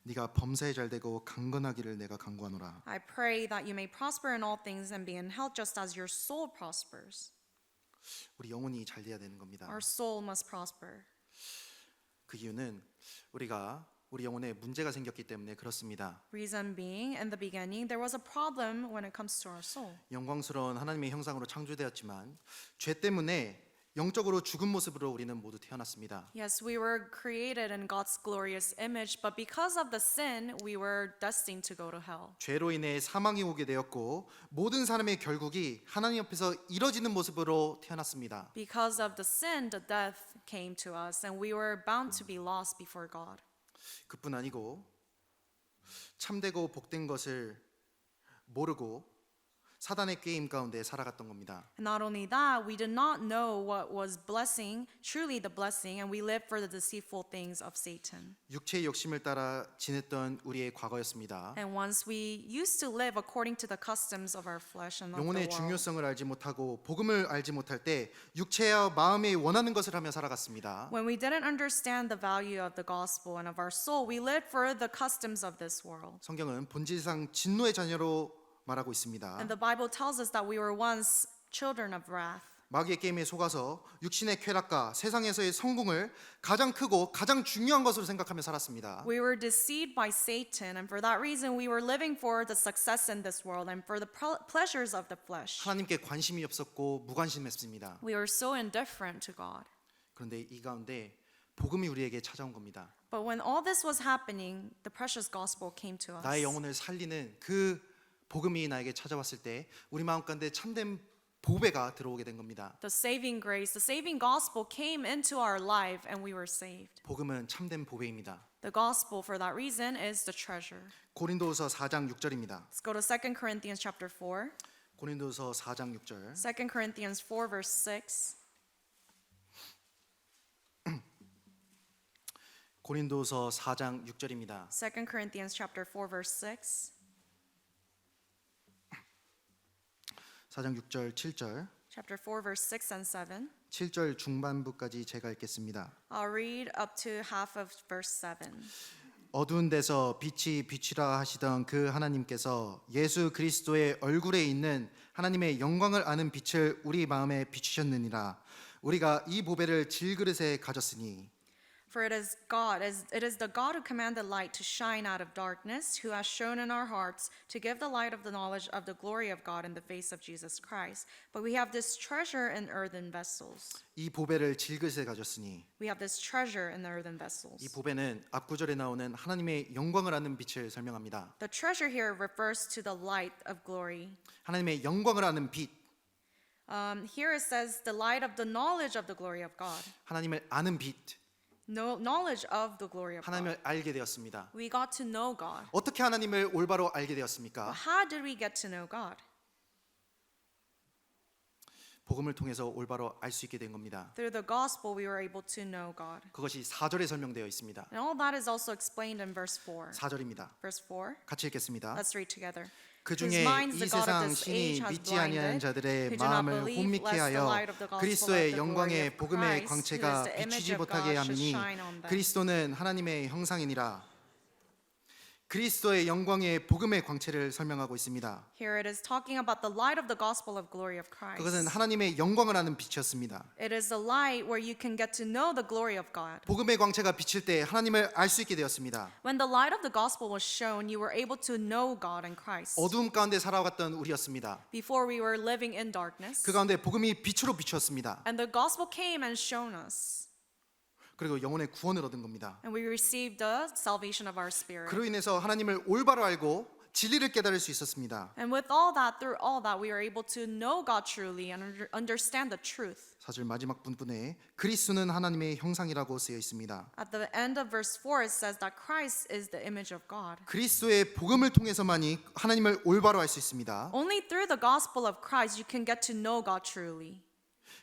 네가 범사에 잘 되고 강건하기를 내가 간구하노라. I pray that you may prosper in all things and be in health just as your soul prospers. 우리 영혼이 잘 돼야 되는 겁니다. Our soul must prosper. 그 이유는 우리가 우리 영혼에 문제가 생겼기 때문에 그렇습니다. Reason being, in the beginning, there was a problem when it comes to our soul. 영광스러운 하나님의 형상으로 창조되었지만 죄 때문에 영적으로 죽은 모습으로 우리는 모두 태어났습니다. Yes, we were created in God's glorious image, but because of the sin, we were destined to go to hell. 죄로 인해 사망이 오게 되었고 모든 사람의 결국이 하나님 앞에서 이뤄지는 모습으로 태어났습니다. Because of the sin, the death came to us, and we were bound to be lost before God. 그뿐 아니고 참되고 복된 것을 모르고 사단의 게임 가운데 살아갔던 겁니다. And not only that, we did not know what was blessing, truly the blessing, and we lived for the deceitful things of Satan. 육체의 욕심을 따라 지냈던 우리의 과거였습니다. And once we used to live according to the customs of our flesh and of the 영혼의 world. 중요성을 알지 못하고 복음을 알지 못할 때 육체와 마음이 원하는 것을 하며 살아갔습니다. When we didn't understand the value of the gospel and of our soul, we lived for the customs of this world. 성경은 본질상 진노의 자녀로 말하고 있습니다. And the Bible tells us that we were once children of wrath. 마귀의 게임에 속아서 육신의 쾌락과 세상에서의 성공을 가장 크고 가장 중요한 것으로 생각하며 살았습니다. We were deceived by Satan, and for that reason we were living for the success in this world and for the pleasures of the flesh. 하나님께 관심이 없었고 무관심했습니다. We were so indifferent to God. 그런데 이 가운데 복음이 우리에게 찾아온 겁니다. But when all this was happening, the precious gospel came to us. 나의 영혼을 살리는 그 복음이 나에게 찾아왔을 때 우리 마음 가운데 참된 보배가 들어오게 된 겁니다. The saving grace, the saving gospel came into our life and we were saved. 복음은 참된 보배입니다. The gospel for that reason is the treasure. 고린도후서 4장 6절입니다. Let's go to 2 Corinthians chapter 4. 고린도후서 4장 6절. 2 Corinthians 4 verse 6. 고린도후서 4장 6절입니다. 2 Corinthians chapter 4 verse 6. 4장 6절 7절. Chapter 4 verse 6 and 7. 7절 중반부까지 제가 읽겠습니다. I'll read up to half of verse 7. 어두운 데서 빛이 비치라 하시던 그 하나님께서 예수 그리스도의 얼굴에 있는 하나님의 영광을 아는 빛을 우리 마음에 비추셨느니라. 우리가 이 보배를 질그릇에 가졌으니 For it is the God who commanded light to shine out of darkness, who has shown in our hearts to give the light of the knowledge of the glory of God in the face of Jesus Christ. But we have this treasure in earthen vessels. 이 보배를 질그릇에 가졌으니 We have this treasure in the earthen vessels. 이 보배는 앞구절에 나오는 하나님의 영광을 아는 빛을 설명합니다. The treasure here refers to the light of glory. 하나님의 영광을 아는 빛, Here it says the light of the knowledge of the glory of God. 하나님을 아는 빛, Knowledge of the glory of God. 하나님을 알게 되었습니다. We got to know God. 어떻게 하나님을 올바로 알게 되었습니까? How did we get to know God? 복음을 통해서 올바로 알 수 있게 된 겁니다. Through the gospel we were able to know God. 그것이 4절에 설명되어 있습니다. And all that is also explained in verse 4. 4절입니다. Verse 4. 같이 읽겠습니다. Let's read together. 그 Whose 중에 minds 이 the God of 세상 this 신이 age has 믿지 아니하는 blinded, 자들의 who do not 마음을 believe, 혼미케 lest the 하여 light of the gospel of 그리스도의 the glory 영광의 of 복음의 Christ, who 광채가 is the image 비추지 of 못하게 God, 함이니 should shine on them. 그리스도는 하나님의 형상이니라. 그리스도의 영광의 복음의 광채를 설명하고 있습니다. Here it is talking about the light of the gospel of glory of Christ. 그것은 하나님의 영광을 아는 빛이었습니다. It is the light where you can get to know the glory of God. 복음의 광채가 비칠 때 하나님을 알 수 있게 되었습니다. When the light of the gospel was shown, you were able to know God in Christ. 어두움 가운데 살아갔던 우리였습니다. Before we were living in darkness. 그 가운데 복음이 빛으로 비추었습니다. And the gospel came and shown us. 그리고 영혼의 구원을 얻은 겁니다. And we received the salvation of our spirit. 그로 인해서 하나님을 올바로 알고 진리를 깨달을 수 있었습니다. And with all that, through all that, we are able to know God truly and understand the truth. 4절 마지막 분분에 그리스도는 하나님의 형상이라고 쓰여 있습니다. At the end of verse 4, it says that Christ is the image of God. 그리스도의 복음을 통해서만이 하나님을 올바로 알 수 있습니다. Only through the gospel of Christ you can get to know God truly.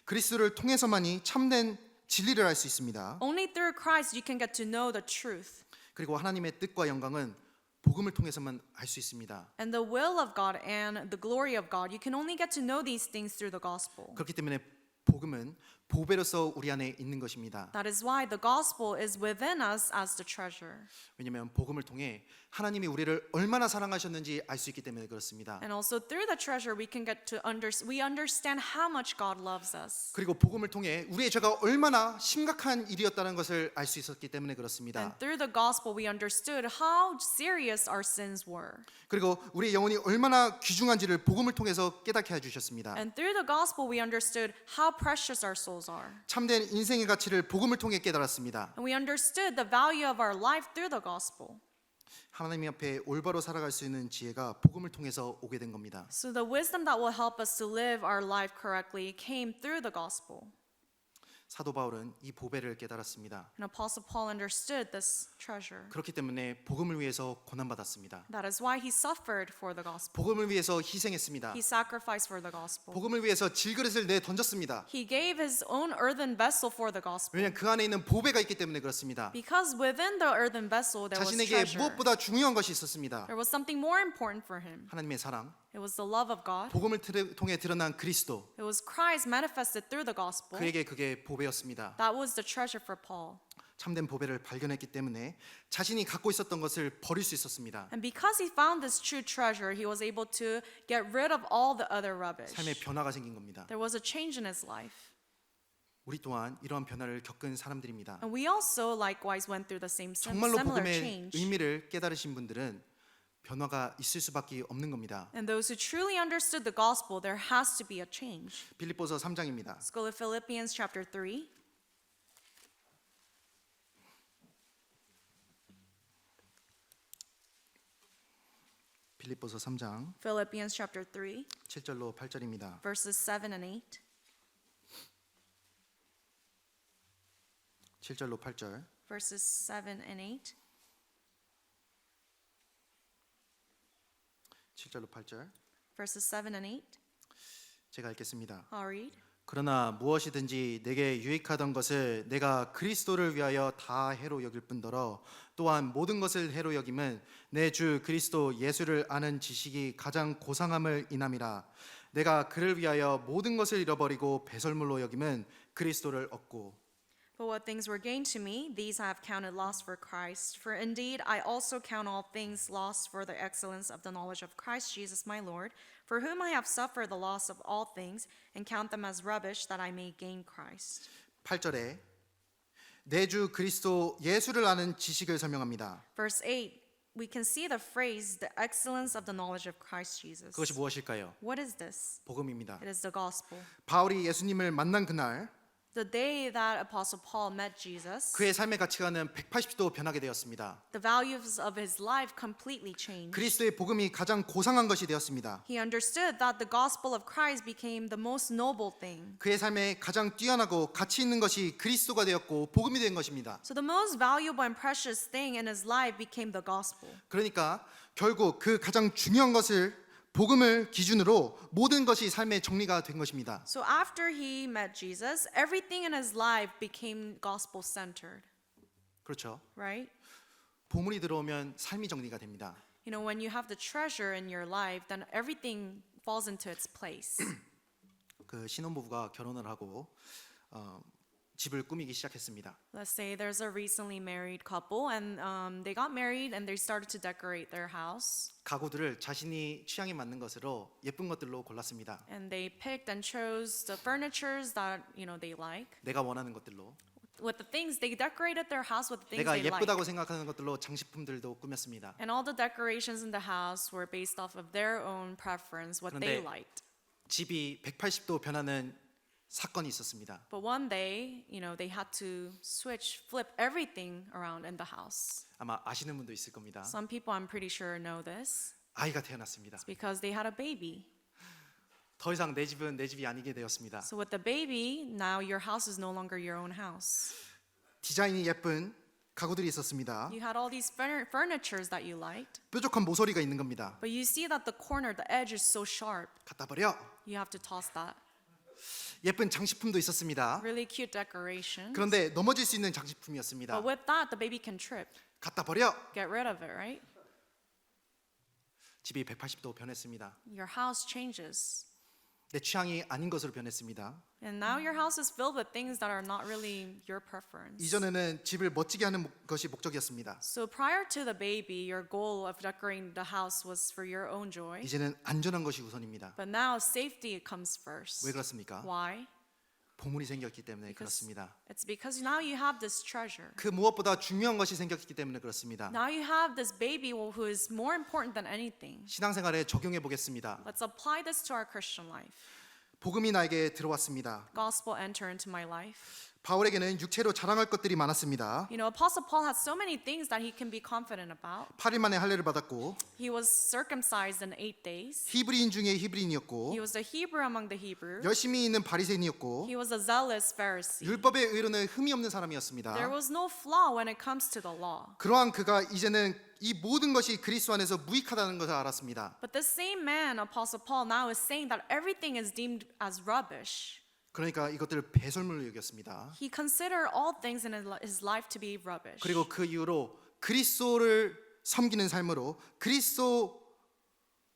그리스도를 통해서만이 참된 진리를 알 수 있습니다. Only through Christ you can get to know the truth. 그리고 하나님의 뜻과 영광은 복음을 통해서만 알 수 있습니다. And the will of God and the glory of God, you can only get to know these things through the gospel. 그렇기 때문에 복음은 보배로서 우리 안에 있는 것입니다. That is why the gospel is within us as the treasure. 왜냐하면 복음을 통해 하나님이 우리를 얼마나 사랑하셨는지 알 수 있기 때문에 그렇습니다. And also through the treasure we can get to we understand how much God loves us. 그리고 복음을 통해 우리의 죄가 얼마나 심각한 일이었다는 것을 알 수 있었기 때문에 그렇습니다. And through the gospel we understood how serious our sins were. 그리고 우리의 영혼이 얼마나 귀중한지를 복음을 통해서 깨닫게 해주셨습니다. And through the gospel we understood how precious our souls are. 참된 인생의 가치를 복음을 통해 깨달았습니다. And we understood the value of our life through the gospel. 하나님 앞에 올바로 살아갈 수 있는 지혜가 복음을 통해서 오게 된 겁니다. So the wisdom that will help us to live our life correctly came through the gospel. 사도 바울은 이 보배를 깨달았습니다. And Apostle Paul understood this treasure. 그렇기 때문에 복음을 위해서 고난받았습니다. That is why he suffered for the gospel. 복음을 위해서 희생했습니다. He sacrificed for the gospel. 복음을 위해서 질그릇을 내 던졌습니다. He gave his own earthen vessel for the gospel. 왜냐하면 그 안에 있는 보배가 있기 때문에 그렇습니다. Because within the earthen vessel there was 자신에게 treasure. 무엇보다 중요한 것이 있었습니다. There was something more important for him. 하나님의 사랑, It was the love of God. 복음을 통해 드러난 그리스도, It was Christ manifested through the gospel. 그에게 그게 보배였습니다. That was the treasure for Paul. 참된 보배를 발견했기 때문에 자신이 갖고 있었던 것을 버릴 수 있었습니다. And because he found this true treasure, he was able to get rid of all the other rubbish. 삶의 변화가 생긴 겁니다. There was a change in his life. 우리 또한 이러한 변화를 겪은 사람들입니다. And we also likewise went through the same 정말로 similar 복음의 change. 의미를 깨달으신 분들은 변화가 있을 수밖에 없는 겁니다. And those who truly understood the gospel, there has to be a change. 빌립보서 3장입니다. Let's go to Philippians chapter 3. 빌립보서 3장 Philippians chapter 3, 7절로 8절입니다. verses 7 and 8. 7절로 8절. Verses 7 and 8. 7절로 8절. Verses 7 and 8. 제가 읽겠습니다. I'll read. 그러나 무엇이든지 내게 유익하던 것을 내가 그리스도를 위하여 다 해로 여길 뿐더러 또한 모든 것을 해로 여김은 내 주 그리스도 예수를 아는 지식이 가장 고상함을 인함이라. 내가 그를 위하여 모든 것을 잃어버리고 배설물로 여김은 그리스도를 얻고. But what things were gained to me, these I have counted loss for Christ. For indeed, I also count all things lost for the excellence of the knowledge of Christ Jesus my Lord, for whom I have suffered the loss of all things, and count them as rubbish, that I may gain Christ. 8절에 내 주 그리스도 예수를 아는 지식을 설명합니다. Verse 8, we can see the phrase, the excellence of the knowledge of Christ Jesus. 그것이 무엇일까요? What is this? 복음입니다. It is the gospel. 바울이 예수님을 만난 그날 The day that Apostle Paul met Jesus, 그의 삶의 가치관은 180도 변하게 되었습니다. the values of his life completely changed. 그리스도의 복음이 가장 고상한 것이 되었습니다. He understood that the gospel of Christ became the most noble thing. 그의 삶에 가장 뛰어나고 가치 있는 것이 그리스도가 되었고 복음이 된 것입니다. So the most valuable and precious thing in his life became the gospel. 그러니까 결국 그 가장 중요한 것을 복음을 기준으로 모든 것이 삶의 정리가 된 것입니다. So after he met Jesus, everything in his life became gospel centered, 그렇죠. right? 보물이 들어오면 삶이 정리가 됩니다. You know, when you have the treasure in your life, then everything falls into its place. 그 신혼부부가 결혼을 하고 집을 꾸미기 시작했습니다. Let's say there's a recently married couple and they got married and they started to decorate their house. 가구들을 자신이 취향에 맞는 것으로 예쁜 것들로 골랐습니다. And they picked and chose the furnitures that, they like. 내가 원하는 것들로 With the things, they decorated their house with the things 내가 they like. 예쁘다고 생각하는 것들로 장식품들도 꾸몄습니다. And all the decorations in the house were based off of their own preference, what they 그런데 liked. 집이 180도 변하는 사건이 있었습니다. But one day, they had to flip everything around in the house. 아마 아시는 분도 있을 겁니다. Some people, I'm pretty sure, know this. 아이가 태어났습니다. It's because they had a baby. 더 이상 내 집은 내 집이 아니게 되었습니다. So with the baby, now your house is no longer your own house. 디자인이 예쁜 가구들이 있었습니다. You had all these furnitures that you liked, 뾰족한 모서리가 있는 겁니다. but you see that the corner, the edge is so sharp. 갖다 버려. You have to toss that. 예쁜 장식품도 있었습니다. Really cute decoration. 그런데 넘어질 수 있는 장식품이었습니다. But with that, the baby can trip. 갖다 버려. Get rid of it, right? 집이 180도 변했습니다. Your house changes. 내 취향이 아닌 것으로 변했습니다. And now your house is filled with things that are not really your preference. 이전에는 집을 멋지게 하는 것이 목적이었습니다. So prior to the baby, your goal of decorating the house was for your own joy. 이제는 안전한 것이 우선입니다. But now safety comes first. 왜 그렇습니까? Why? 보물이 생겼기 때문에 Because 그렇습니다. it's because now you have this treasure. 그 무엇보다 중요한 것이 생겼기 때문에 그렇습니다. Now you have this baby who is more important than anything. 신앙생활에 적용해 보겠습니다. Let's apply this to our Christian life. 복음이 나에게 들어왔습니다. Gospel enter into my life. 바울에게는 육체로 자랑할 것들이 많았습니다. Apostle Paul had so many things that he can be confident about. 8일 만에 할례를 받았고 He was circumcised in 8 days. 히브리인 중에 히브리인이었고 He was a Hebrew among the Hebrews. 열심히 있는 바리새인이었고 He was a zealous Pharisee. 율법의 의로는 흠이 없는 사람이었습니다. There was no flaw when it comes to the law. 그러한 그가 이제는 이 모든 것이 그리스도 안에서 무익하다는 것을 알았습니다. But the same man, Apostle Paul, now is saying that everything is deemed as rubbish. 그러니까 이것들을 배설물로 여겼습니다. He considered all things in his life to be rubbish. 그리고 그 이후로 그리스도를 섬기는 삶으로 그리스도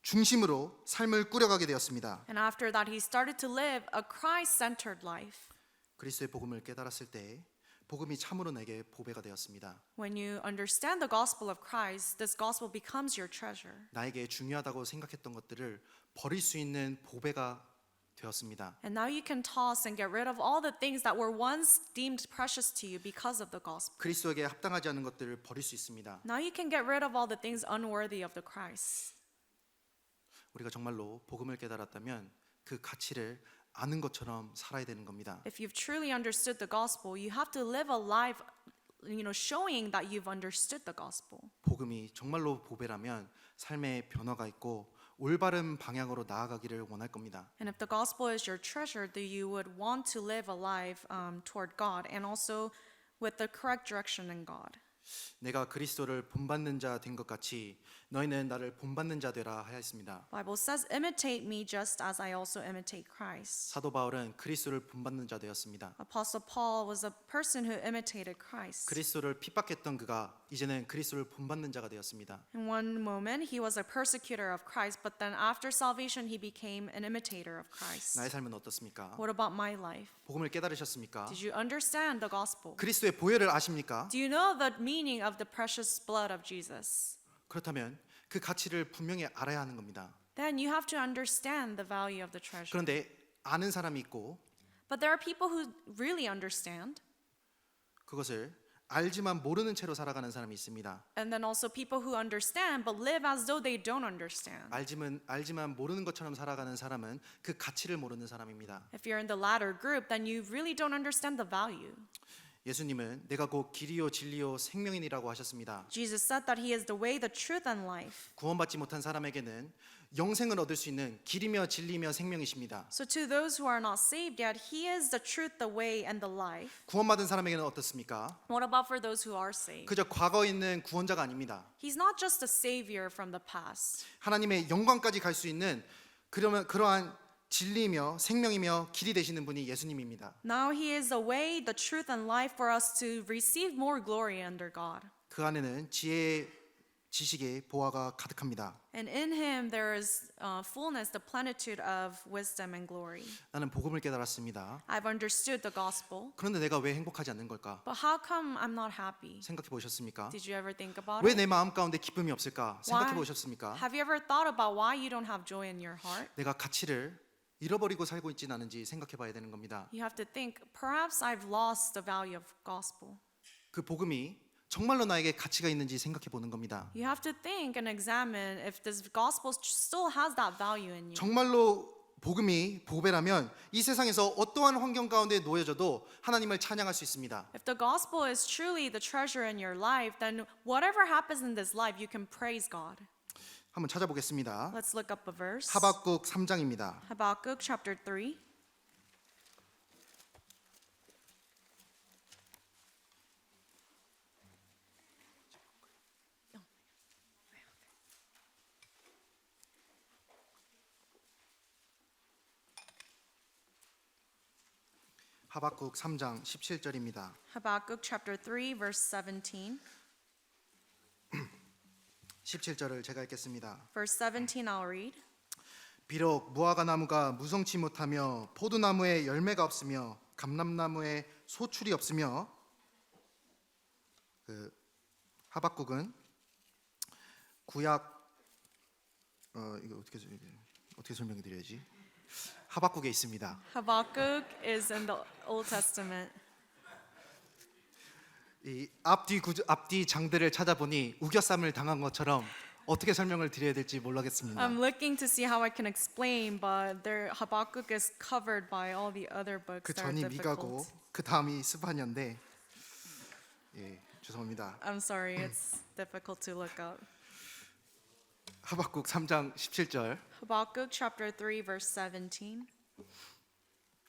중심으로 삶을 꾸려가게 되었습니다. And after that, he started to live a Christ-centered life. 그리스도의 복음을 깨달았을 때 복음이 참으로 내게 보배가 되었습니다. When you understand the gospel of Christ, this gospel becomes your treasure. 나에게 중요하다고 생각했던 것들을 버릴 수 있는 보배가 되었습니다. And now you can toss and get rid of all the things that were once deemed precious to you because of the gospel. 그리스도에게 합당하지 않은 것들을 버릴 수 있습니다. Now you can get rid of all the things unworthy of the Christ. 우리가 정말로 복음을 깨달았다면 그 가치를 아는 것처럼 살아야 되는 겁니다. If you've truly understood the gospel, you have to live a life showing that you've understood the gospel. 복음이 정말로 보배라면 삶에 변화가 있고 올바른 방향으로 나아가기를 원할 겁니다. And if the gospel is your treasure, then you would want to live a life toward God and also with the correct direction in God. 내가 그리스도를 본받는 자 된 것 같이 너희는 나를 본받는 자 되라 하였습니다. Bible says, imitate me just as I also imitate Christ. 사도 바울은 그리스도를 본받는 자 되었습니다. Apostle Paul was a person who imitated Christ. 그리스도를 핍박했던 그가 이제는 그리스도를 본받는 자가 되었습니다. In one moment, he was a persecutor of Christ, but then after salvation, he became an imitator of Christ. 나의 삶은 어떻습니까? What about my life? 복음을 깨달으셨습니까? Did you understand the gospel? 그리스도의 보혈을 아십니까? Do you know the meaning of the precious blood of Jesus? 그렇다면 그 가치를 분명히 알아야 하는 겁니다. Then you have to understand the value of the treasure. 그런데 아는 사람이 있고 But there are people who really understand, 그것을 알지만 모르는 채로 살아가는 사람이 있습니다. and then also people who understand but live as though they don't understand. 알지만 모르는 것처럼 살아가는 사람은 그 가치를 모르는 사람입니다. If you're in the latter group, then you really don't understand the value. 예수님은 내가 곧 길이요 진리요 생명이니라고 하셨습니다. Jesus said that he is the way, the truth, and life. 구원받지 못한 사람에게는 영생을 얻을 수 있는 길이며 진리며 생명이십니다. So to those who are not saved yet, he is the truth, the way, and the life. 구원받은 사람에게는 어떻습니까? What about for those who are saved? 그저 과거에 있는 구원자가 아닙니다. He's not just a savior from the past. 하나님의 영광까지 갈 수 있는 그러한 진리며 생명이며 길이 되시는 분이 예수님입니다. Now he is the way, the truth, and life for us to receive more glory under God. 그 안에는 지혜의 지식의 보화가 가득합니다. And in him there is fullness, the plenitude of wisdom and glory. 나는 복음을 깨달았습니다. I've understood the gospel, 그런데 내가 왜 행복하지 않는 걸까? but how come I'm not happy? 생각해 보셨습니까? Did you ever think about 왜 it? 내 마음 가운데 기쁨이 없을까? 생각해 보셨습니까? Have you ever thought about why you don't have joy in your heart? 내가 가치를 잃어버리고 살고 있지는 않은지 생각해 봐야 되는 겁니다. You have to think, perhaps I've lost the value of gospel. 그 복음이 정말로 나에게 가치가 있는지 생각해 보는 겁니다. You have to think and examine if this gospel still has that value in you. 정말로 복음이 보배라면 이 세상에서 어떠한 환경 가운데 놓여져도 하나님을 찬양할 수 있습니다. If the gospel is truly the treasure in your life, then whatever happens in this life, you can praise God. 한번 찾아보겠습니다. Let's look up a verse. 하박국 3장입니다. Habakkuk chapter 3. 하박국 3장 17절입니다. Habakkuk chapter 3 verse 17. 17절을 제가 읽겠습니다. Verse 17 I'll read. 비록 무화과 나무가 무성치 못하며 포도나무에 열매가 없으며 감람나무에 소출이 없으며 그 하박국은 구약 이거 어떻게 설명해 드려야지? 하박국에 있습니다. Habakkuk is in the Old Testament. 이 앞뒤 장들을 찾아보니 우겨쌈을 당한 것처럼 어떻게 설명을 드려야 될지 모르겠습니다. I'm looking to see how I can explain, but Habakkuk is covered by all the other books 그 that are 전이 미가고 difficult. 그 다음이 스파냐인데 예 죄송합니다. I'm sorry, it's difficult to look up. 하박국 3장 17절 Habakkuk chapter 3 verse 17.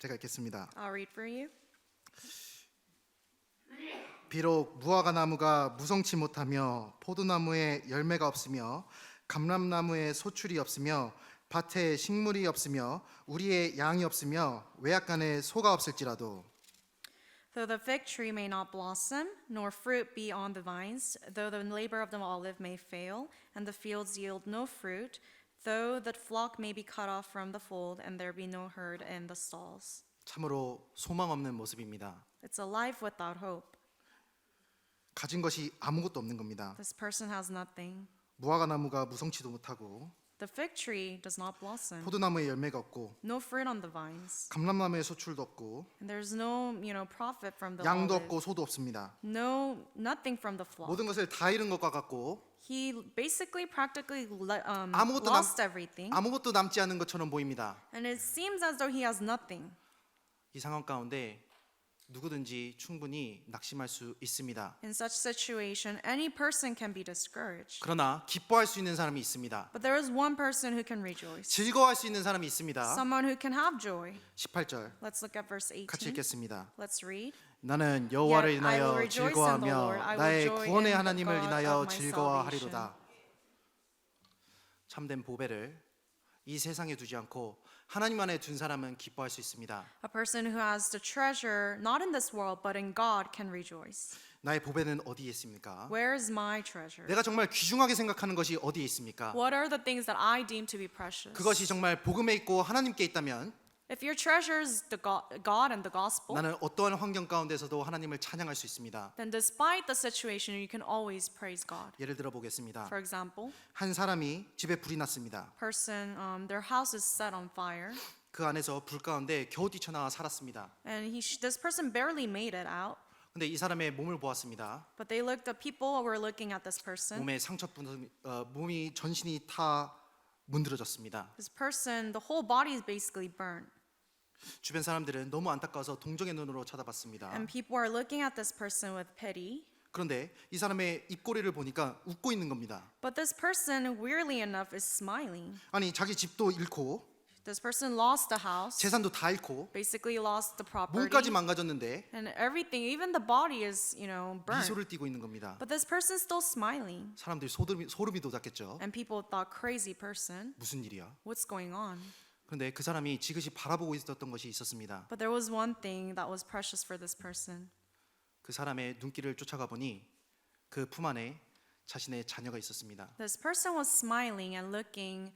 제가 읽겠습니다. I'll read for you. 비록 무화과 나무가 무성치 못하며 포도나무에 열매가 없으며 감람나무에 소출이 없으며 밭에 식물이 없으며 우리의 양이 없으며 외양간에 소가 없을지라도 Though the fig tree may not blossom, nor fruit be on the vines, though the labor of the olive may fail, and the fields yield no fruit, though the flock may be cut off from the fold, and there be no herd in the stalls. 참으로 소망 없는 모습입니다. It's a life without hope. 가진 것이 아무것도 없는 겁니다. This person has nothing. 무화과 나무가 무성치도 못하고 The fig tree does not blossom, 포도나무에 열매가 없고 no fruit on the vines, 감람나무에 소출도 없고 and there's no, profit from the 양도 olive. 없고 소도 없습니다. Nothing from the flock. 모든 것을 다 잃은 것과 같고 He basically practically 아무것도 lost everything, 아무것도 남지 않은 것처럼 보입니다. and it seems as though he has nothing. 이 상황 가운데 누구든지 충분히 낙심할 수 있습니다. In such situation, any person can be discouraged. 그러나 기뻐할 수 있는 사람이 있습니다. But there is one person who can rejoice. 즐거워할 수 있는 사람이 있습니다. Someone who can have joy. 18절 Let's look at verse 같이 18. 읽겠습니다. Let's read. 나는 여호와를 Yet I will 인하여 rejoice in the 즐거워하며 Lord. I will 나의 joy 구원의 in the 하나님을 God 인하여 of my 즐거워하리로다. 참된 보배를 이 세상에 두지 않고 하나님 안에 둔 사람은 기뻐할 수 있습니다. A person who has the treasure not in this world but in God can rejoice. 나의 보배는 어디에 있습니까? Where is my treasure? 내가 정말 귀중하게 생각하는 것이 어디에 있습니까? What are the things that I deem to be precious? 그것이 정말 복음에 있고 하나님께 있다면 If your treasure is the God and the gospel, 나는 어떠한 환경 가운데서도 하나님을 찬양할 수 있습니다. then despite the situation, you can always praise God. 예를 들어 보겠습니다. For example, 한 사람이 집에 불이 났습니다. person, their house is set on fire, 그 안에서 불 가운데 겨우 뛰쳐나와 살았습니다. and this person barely made it out. 근데 이 사람의 몸을 보았습니다. But they looked, the people were looking at this person. 몸에 몸이 전신이 다 문드러졌습니다. This person, the whole body is basically burnt. 주변 사람들은 너무 안타까워서 동정의 눈으로 쳐다봤습니다. And people are looking at this person with pity. 그런데 이 사람의 입꼬리를 보니까 웃고 있는 겁니다. But this person, weirdly enough, is smiling. 아니 자기 집도 잃고 This person lost the house, 재산도 다 잃고 basically lost the property, 몸까지 망가졌는데 and everything, even the body is, burnt. 미소를 띠고 있는 겁니다. But this person's still smiling. 사람들이 소름이 돋았겠죠. And people thought, crazy person, 무슨 일이야? what's going on? 그런데 그 사람이 지그시 바라보고 있었던 것이 있었습니다. But there was one thing that was precious for this person. 그 사람의 눈길을 쫓아가 보니 그 품 안에 자신의 자녀가 있었습니다. This person was smiling and looking,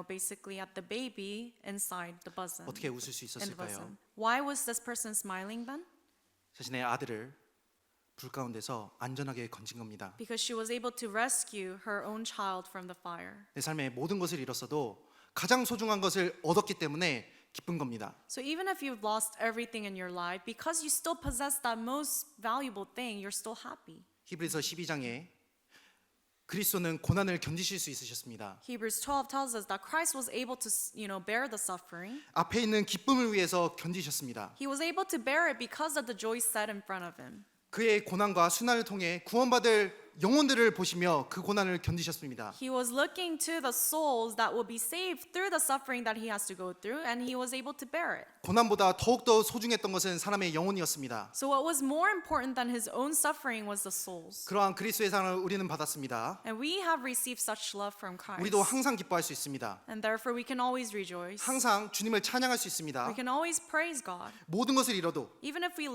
basically at the baby inside the bosom. 어떻게 웃을 수 In the 있었을까요? bosom. Why was this person smiling then? 자신의 아들을 불 가운데서 안전하게 건진 겁니다. Because she was able to rescue her own child from the fire. 내 삶의 모든 것을 잃었어도 가장 소중한 것을 얻었기 때문에 기쁜 겁니다. So even if you've lost everything in your life, because you still possess that most valuable thing, you're still happy. 히브리서 12장에 그리스도는 고난을 견디실 수 있으셨습니다. Hebrews 12 tells us that Christ was able to, bear the suffering. 앞에 있는 기쁨을 위해서 견디셨습니다. He was able to bear it because of the joy set in front of him. 그의 고난과 순환을 통해 구원받을 영혼들을 보시며 그 고난을 견디셨습니다. He was looking to the souls that will be saved through the suffering that he has to go through, and he was able to bear it. 고난보다 더욱더 소중했던 것은 사람의 영혼이었습니다. So what was more important than his own suffering was the souls. 그러한 그리스도의 사랑을 우리는 받았습니다. And we have received such love from Christ. 우리도 항상 기뻐할 수 있습니다. And therefore we can always rejoice. 항상 주님을 찬양할 수 있습니다. We can always praise God. 모든 것을 잃어도 Even if we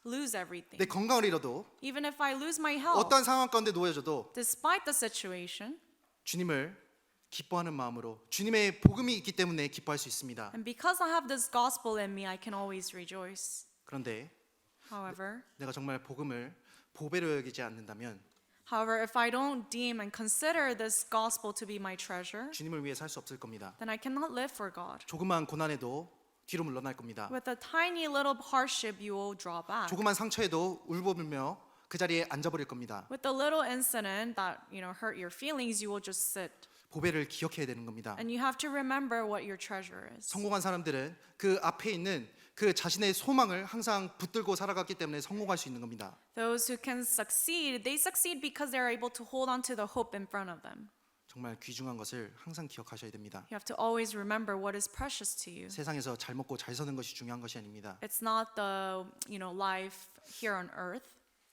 lose everything. 내 건강을 잃어도 Even if I lose my health. 어떠한 상황 가운데 놓여져도 Despite the situation, 주님을 기뻐하는 마음으로 주님의 복음이 있기 때문에 기뻐할 수 있습니다. and because I have this gospel in me, I can always rejoice. 그런데 However, 내가 정말 복음을 보배로 여기지 않는다면 if I don't deem and consider this gospel to be my treasure, 주님을 위해 살 수 없을 겁니다. then I cannot live for God. 조그만 고난에도 뒤로 물러날 겁니다. With a tiny little hardship, you will draw back. 조그만 상처에도 울부짖으며 그 자리에 앉아버릴 겁니다. With a little incident that hurt your feelings, you will just sit. 보배를 기억해야 되는 겁니다. And you have to remember what your treasure is. 성공한 사람들은 그 앞에 있는 그 자신의 소망을 항상 붙들고 살아갔기 때문에 성공할 수 있는 겁니다. Those who can succeed, they succeed because they're able to hold on to the hope in front of them. 정말 귀중한 것을 항상 기억하셔야 됩니다. You have to always remember what is precious to you. 세상에서 잘 먹고 잘 사는 것이 중요한 것이 아닙니다. It's not the, life here on earth,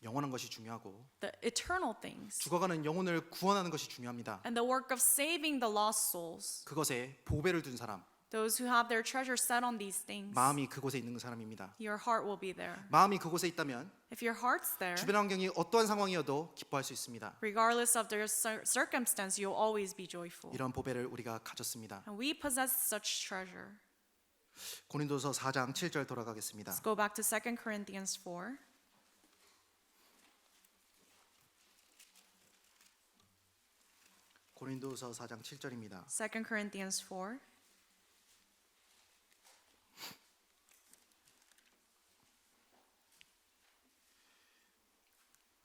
영원한 것이 중요하고 the eternal things, 죽어가는 영혼을 구원하는 것이 중요합니다. and the work of saving the lost souls. 그것에 보배를 둔 사람, Those who have their treasure set on these things, 마음이 그곳에 있는 사람입니다. your heart will be there. 마음이 그곳에 있다면 If your heart's there, 주변 환경이 어떠한 상황이어도 기뻐할 수 있습니다. regardless of their circumstance, you'll always be joyful. 이런 보배를 우리가 가졌습니다. And we possess such treasure. 고린도서 4장 7절 돌아가겠습니다. Let's go back to 2 Corinthians 4. 고린도서 4장 7절입니다. 2 Corinthians 4.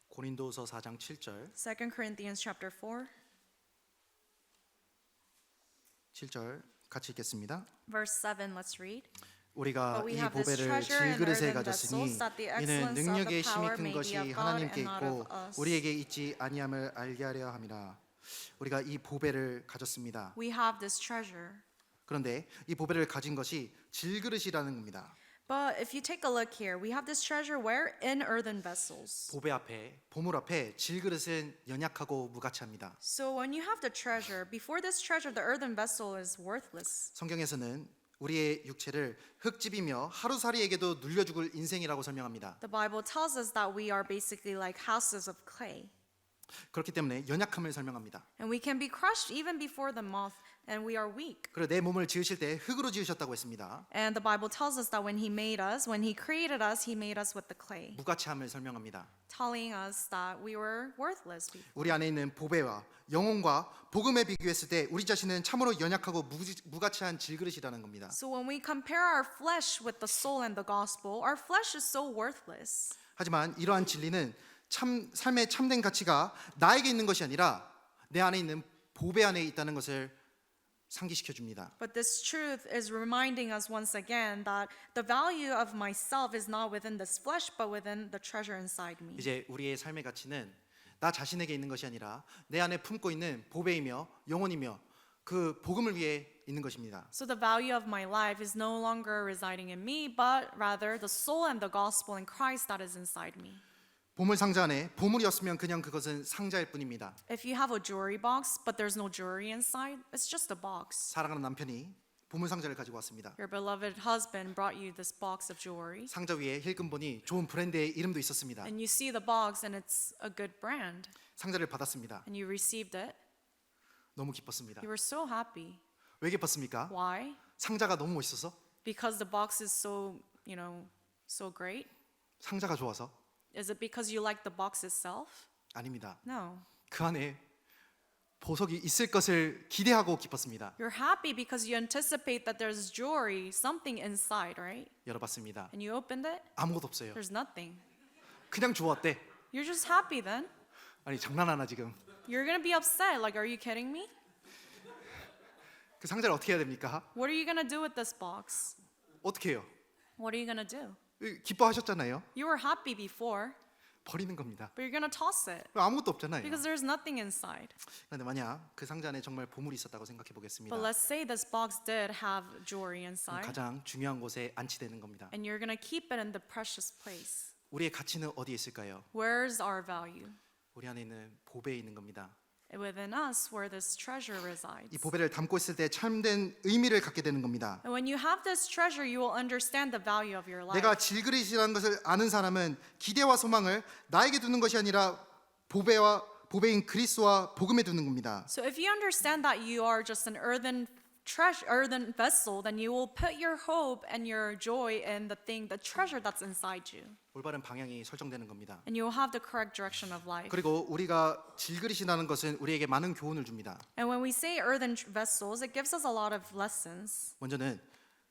고린도서 4장 7절 2 Corinthians chapter 4, 7절 같이 읽겠습니다. verse 7, let's read. 우리가 But we 이 have this 보배를 treasure in 질그릇에 earthen 가졌으니 vessels, that the 이는 excellence of 능력의 the 힘이 power 큰 may be 것이 of God 하나님께 and not 있고 of us. 우리에게 있지 아니함을 알게 하려 함이라. 우리가 이 보배를 가졌습니다. We have this treasure. 그런데 이 보배를 가진 것이 질그릇이라는 겁니다. But if you take a look here, we have this treasure where? In earthen vessels. 보배 앞에, 보물 앞에 질그릇은 연약하고 무가치합니다. So when you have the treasure, before this treasure, the earthen vessel is worthless. 성경에서는 우리의 육체를 흙집이며 하루살이에게도 눌려 죽을 인생이라고 설명합니다. The Bible tells us that we are basically like houses of clay. 그렇기 때문에 연약함을 설명합니다. And we can be crushed even before the moth, and we are weak. 그리고 내 몸을 지으실 때 흙으로 지으셨다고 했습니다. And the Bible tells us that when He made us, when He created us, He made us with the clay, 무가치함을 설명합니다. telling us that we were worthless before. 우리 안에 있는 보배와 영혼과 복음에 비교했을 때 우리 자신은 참으로 연약하고 무가치한 질그릇이라는 겁니다. So when we compare our flesh with the soul and the gospel, our flesh is so worthless. 하지만 이러한 진리는 삶의 참된 가치가 나에게 있는 것이 아니라 내 안에 있는 보배 안에 있다는 것을 상기시켜 줍니다. But this truth is reminding us once again that the value of myself is not within this flesh, but within the treasure inside me. 이제 우리의 삶의 가치는 나 자신에게 있는 것이 아니라 내 안에 품고 있는 보배이며 영혼이며 그 복음을 위해 있는 것입니다. So the value of my life is no longer residing in me, but rather the soul and the gospel in Christ that is inside me. 보물 상자 안에 보물이었으면 그냥 그것은 상자일 뿐입니다. If you have a jewelry box, but there's no jewelry inside, it's just a box. 사랑하는 남편이 보물 상자를 가지고 왔습니다. Your beloved husband brought you this box of jewelry, 상자 위에 힐끔 보니 좋은 브랜드의 이름도 있었습니다. and you see the box and it's a good brand, 상자를 받았습니다. and you received it. 너무 기뻤습니다. You were so happy. 왜 기뻤습니까? Why? 상자가 너무 멋있어서? Because the box is so, so great? 상자가 좋아서? Is it because you like the box itself? 아닙니다. No. 그 안에 보석이 있을 것을 기대하고 기뻤습니다. You're happy because you anticipate that there's jewelry, something inside, right? 열어봤습니다. And you opened it, 아무것도 없어요. there's nothing. 그냥 좋았대. You're just happy then. 아니 장난하나 지금. You're gonna be upset, like, are you kidding me? 그 상자를 어떻게 해야 됩니까? What are you gonna do with this box? 어떻게 해요? What are you gonna do? 기뻐하셨잖아요. You were happy before, 버리는 겁니다. but you're gonna toss it 아무것도 없잖아요. because there's nothing inside. 그런데 만약 그 상자 안에 정말 보물이 있었다고 생각해 보겠습니다. But let's say this box did have jewelry inside, 가장 중요한 곳에 안치되는 겁니다. and you're gonna keep it in the precious place. 우리의 가치는 어디에 있을까요? Where's our value? 우리 안에 있는 보배에 있는 겁니다. Within us, where this treasure resides. 이 보배를 담고 있을 때 참된 의미를 갖게 되는 겁니다. And when you have this treasure, you will understand the value of your life. 내가 질그릇이라는 것을 아는 사람은 기대와 소망을 나에게 두는 것이 아니라 보배인 그리스도와 복음에 두는 겁니다. So if you understand that you are just an earthen vessel, then you will put your hope and your joy in the treasure that's inside you. 올바른 방향이 설정되는 겁니다. And you will have the correct direction of life. 그리고 우리가 질그릇이라는 것은 우리에게 많은 교훈을 줍니다. And when we say earthen vessels, it gives us a lot of lessons. 먼저는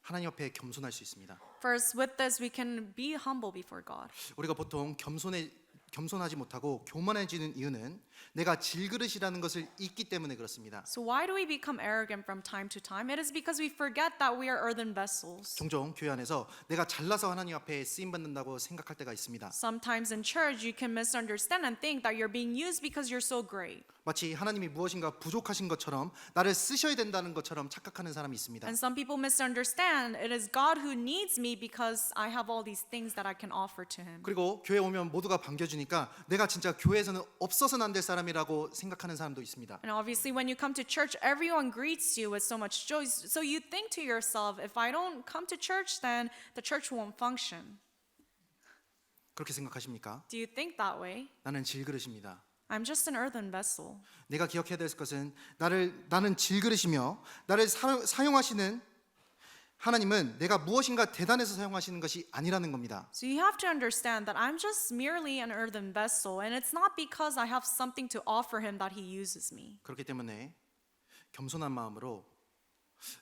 하나님 앞에 겸손할 수 있습니다. First, with this, we can be humble before God. 우리가 보통 겸손하지 못하고 교만해지는 이유는 내가 질그릇이라는 것을 잊기 때문에 그렇습니다. So why do we become arrogant from time to time? It is because we forget that we are earthen vessels. 종종 교회 안에서 내가 잘나서 하나님 앞에 쓰임 받는다고 생각할 때가 있습니다. Sometimes in church, you can misunderstand and think that you're being used because you're so great. 마치 하나님이 무엇인가 부족하신 것처럼 나를 쓰셔야 된다는 것처럼 착각하는 사람이 있습니다. And some people misunderstand it is God who needs me because I have all these things that I can offer to Him. 그리고 교회 오면 모두가 반겨주니까 내가 진짜 교회에서는 없어서는 안 될 사람이라고 생각하는 사람도 있습니다. And obviously, when you come to church, everyone greets you with so much joy. So you think to yourself, if I don't come to church, then the church won't function. 그렇게 생각하십니까? Do you think that way? 나는 질그릇입니다. I'm just an earthen vessel. 내가 기억해야 될 것은 나는 질그릇이며 나를 사용하시는 하나님은 내가 무엇인가 대단해서 사용하시는 것이 아니라는 겁니다. So you have to understand that I'm just merely an earthen vessel, and it's not because I have something to offer Him that He uses me. 그렇기 때문에 겸손한 마음으로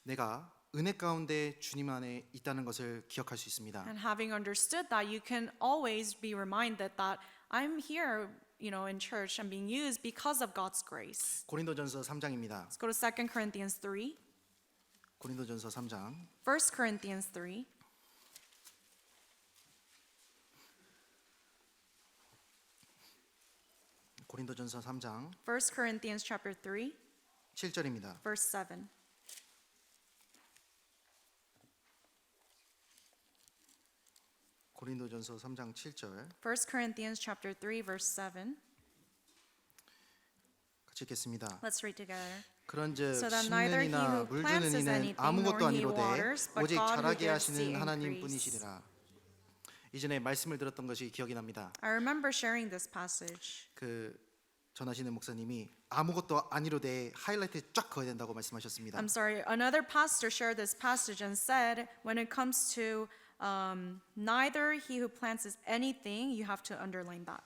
내가 은혜 가운데 주님 안에 있다는 것을 기억할 수 있습니다. And having understood that, you can always be reminded that I'm here, in church and being used because of God's grace. 고린도전서 3장입니다. Let's go to 2 Corinthians 3. 고린도전서 3장 1 Corinthians 3. 고린도전서 3장 1 Corinthians chapter 3, 7절입니다. verse 7. 고린도전서 3장 7절 1 Corinthians chapter 3, verse 7. 같이 읽겠습니다. Let's read together. 그런즉 So that neither he 심는 이나 who 물 plants 주는 is 이는 anything, 아무것도 nor he 아니로되 waters, but 오직 God who 자라게 gives the 하시는 하나님 increase. 뿐이시리라. 이전에 말씀을 들었던 것이 기억이 납니다. I remember sharing this passage. 그 전하시는 목사님이 아무것도 아니로되 하이라이트 쫙 그어야 된다고 말씀하셨습니다. I'm sorry, another pastor shared this passage and said, when it comes to neither he who plants is anything, you have to underline that.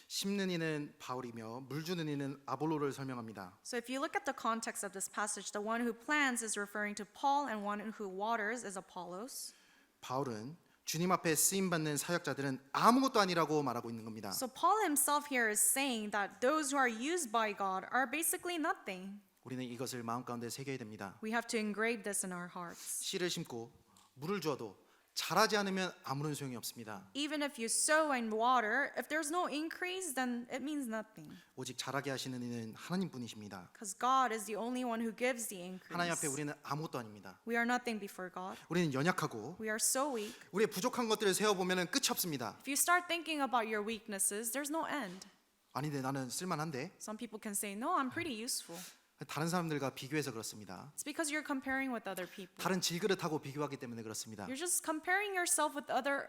심는 이는 바울이며 물 주는 이는 아볼로를 설명합니다. So if you look at the context of this passage, the one who plants is referring to Paul and one who waters is Apollos. 바울은 주님 앞에 쓰임 받는 사역자들은 아무것도 아니라고 말하고 있는 겁니다. So Paul himself here is saying that those who are used by God are basically nothing. 우리는 이것을 마음 가운데 새겨야 됩니다. We have to engrave this in our hearts. 씨를 심고 물을 주어도 자라지 않으면 아무런 소용이 없습니다. Even if you sow and water, if there's no increase, then it means nothing. 오직 자라게 하시는 이는 하나님뿐이십니다. Because God is the only one who gives the increase. 하나님 앞에 우리는 아무것도 아닙니다. We are nothing before God. 우리는 연약하고 We are so weak. 우리의 부족한 것들을 세어보면 끝이 없습니다. If you start thinking about your weaknesses, there's no end. 아닌데 나는 쓸만한데? Some people can say, no, I'm pretty useful. 다른 사람들과 비교해서 그렇습니다. It's because you're comparing with other people. 다른 질그릇하고 비교하기 때문에 그렇습니다. You're just comparing yourself with other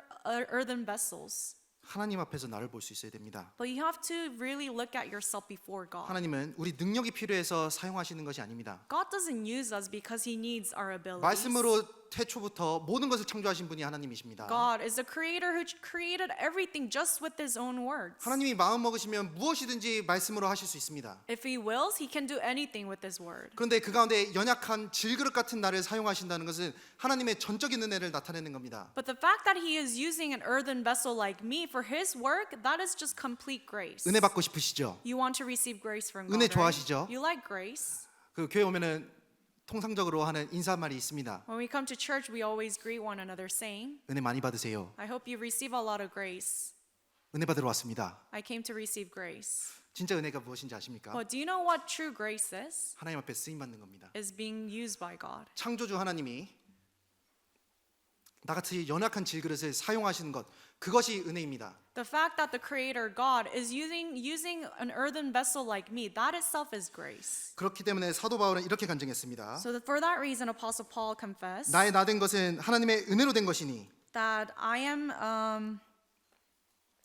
earthen vessels. 하나님 앞에서 나를 볼 수 있어야 됩니다. But you have to really look at yourself before God. 하나님은 우리 능력이 필요해서 사용하시는 것이 아닙니다. God doesn't use us because He needs our abilities. 말씀으로 태초부터 모든 것을 창조하신 분이 하나님이십니다. God is the creator who created everything just with His own words. 하나님이 마음 먹으시면 무엇이든지 말씀으로 하실 수 있습니다. If He wills, He can do anything with His word. 그런데 그 가운데 연약한 질그릇 같은 나를 사용하신다는 것은 하나님의 전적인 은혜를 나타내는 겁니다. But the fact that He is using an earthen vessel like me for His work, that is just complete grace. 은혜 받고 싶으시죠? You want to receive grace from God, 은혜 right? 좋아하시죠? You like grace. 그 교회 오면은 통상적으로 하는 인사말이 있습니다. When we come to church, we always greet one another saying, 은혜 많이 받으세요. I hope you receive a lot of grace. 은혜 받으러 왔습니다. I came to receive grace. 진짜 은혜가 무엇인지 아십니까? But do you know what true grace is? 하나님 앞에 쓰임 받는 겁니다. Is being used by God. 창조주 하나님이 나같이 연약한 질그릇을 사용하시는 것, 그것이 은혜입니다. The fact that the Creator God is using an earthen vessel like me, that itself is grace. 그렇기 때문에 사도 바울은 이렇게 간증했습니다. So for that reason, Apostle Paul confessed 나의 나 된 것은 하나님의 은혜로 된 것이니 that I am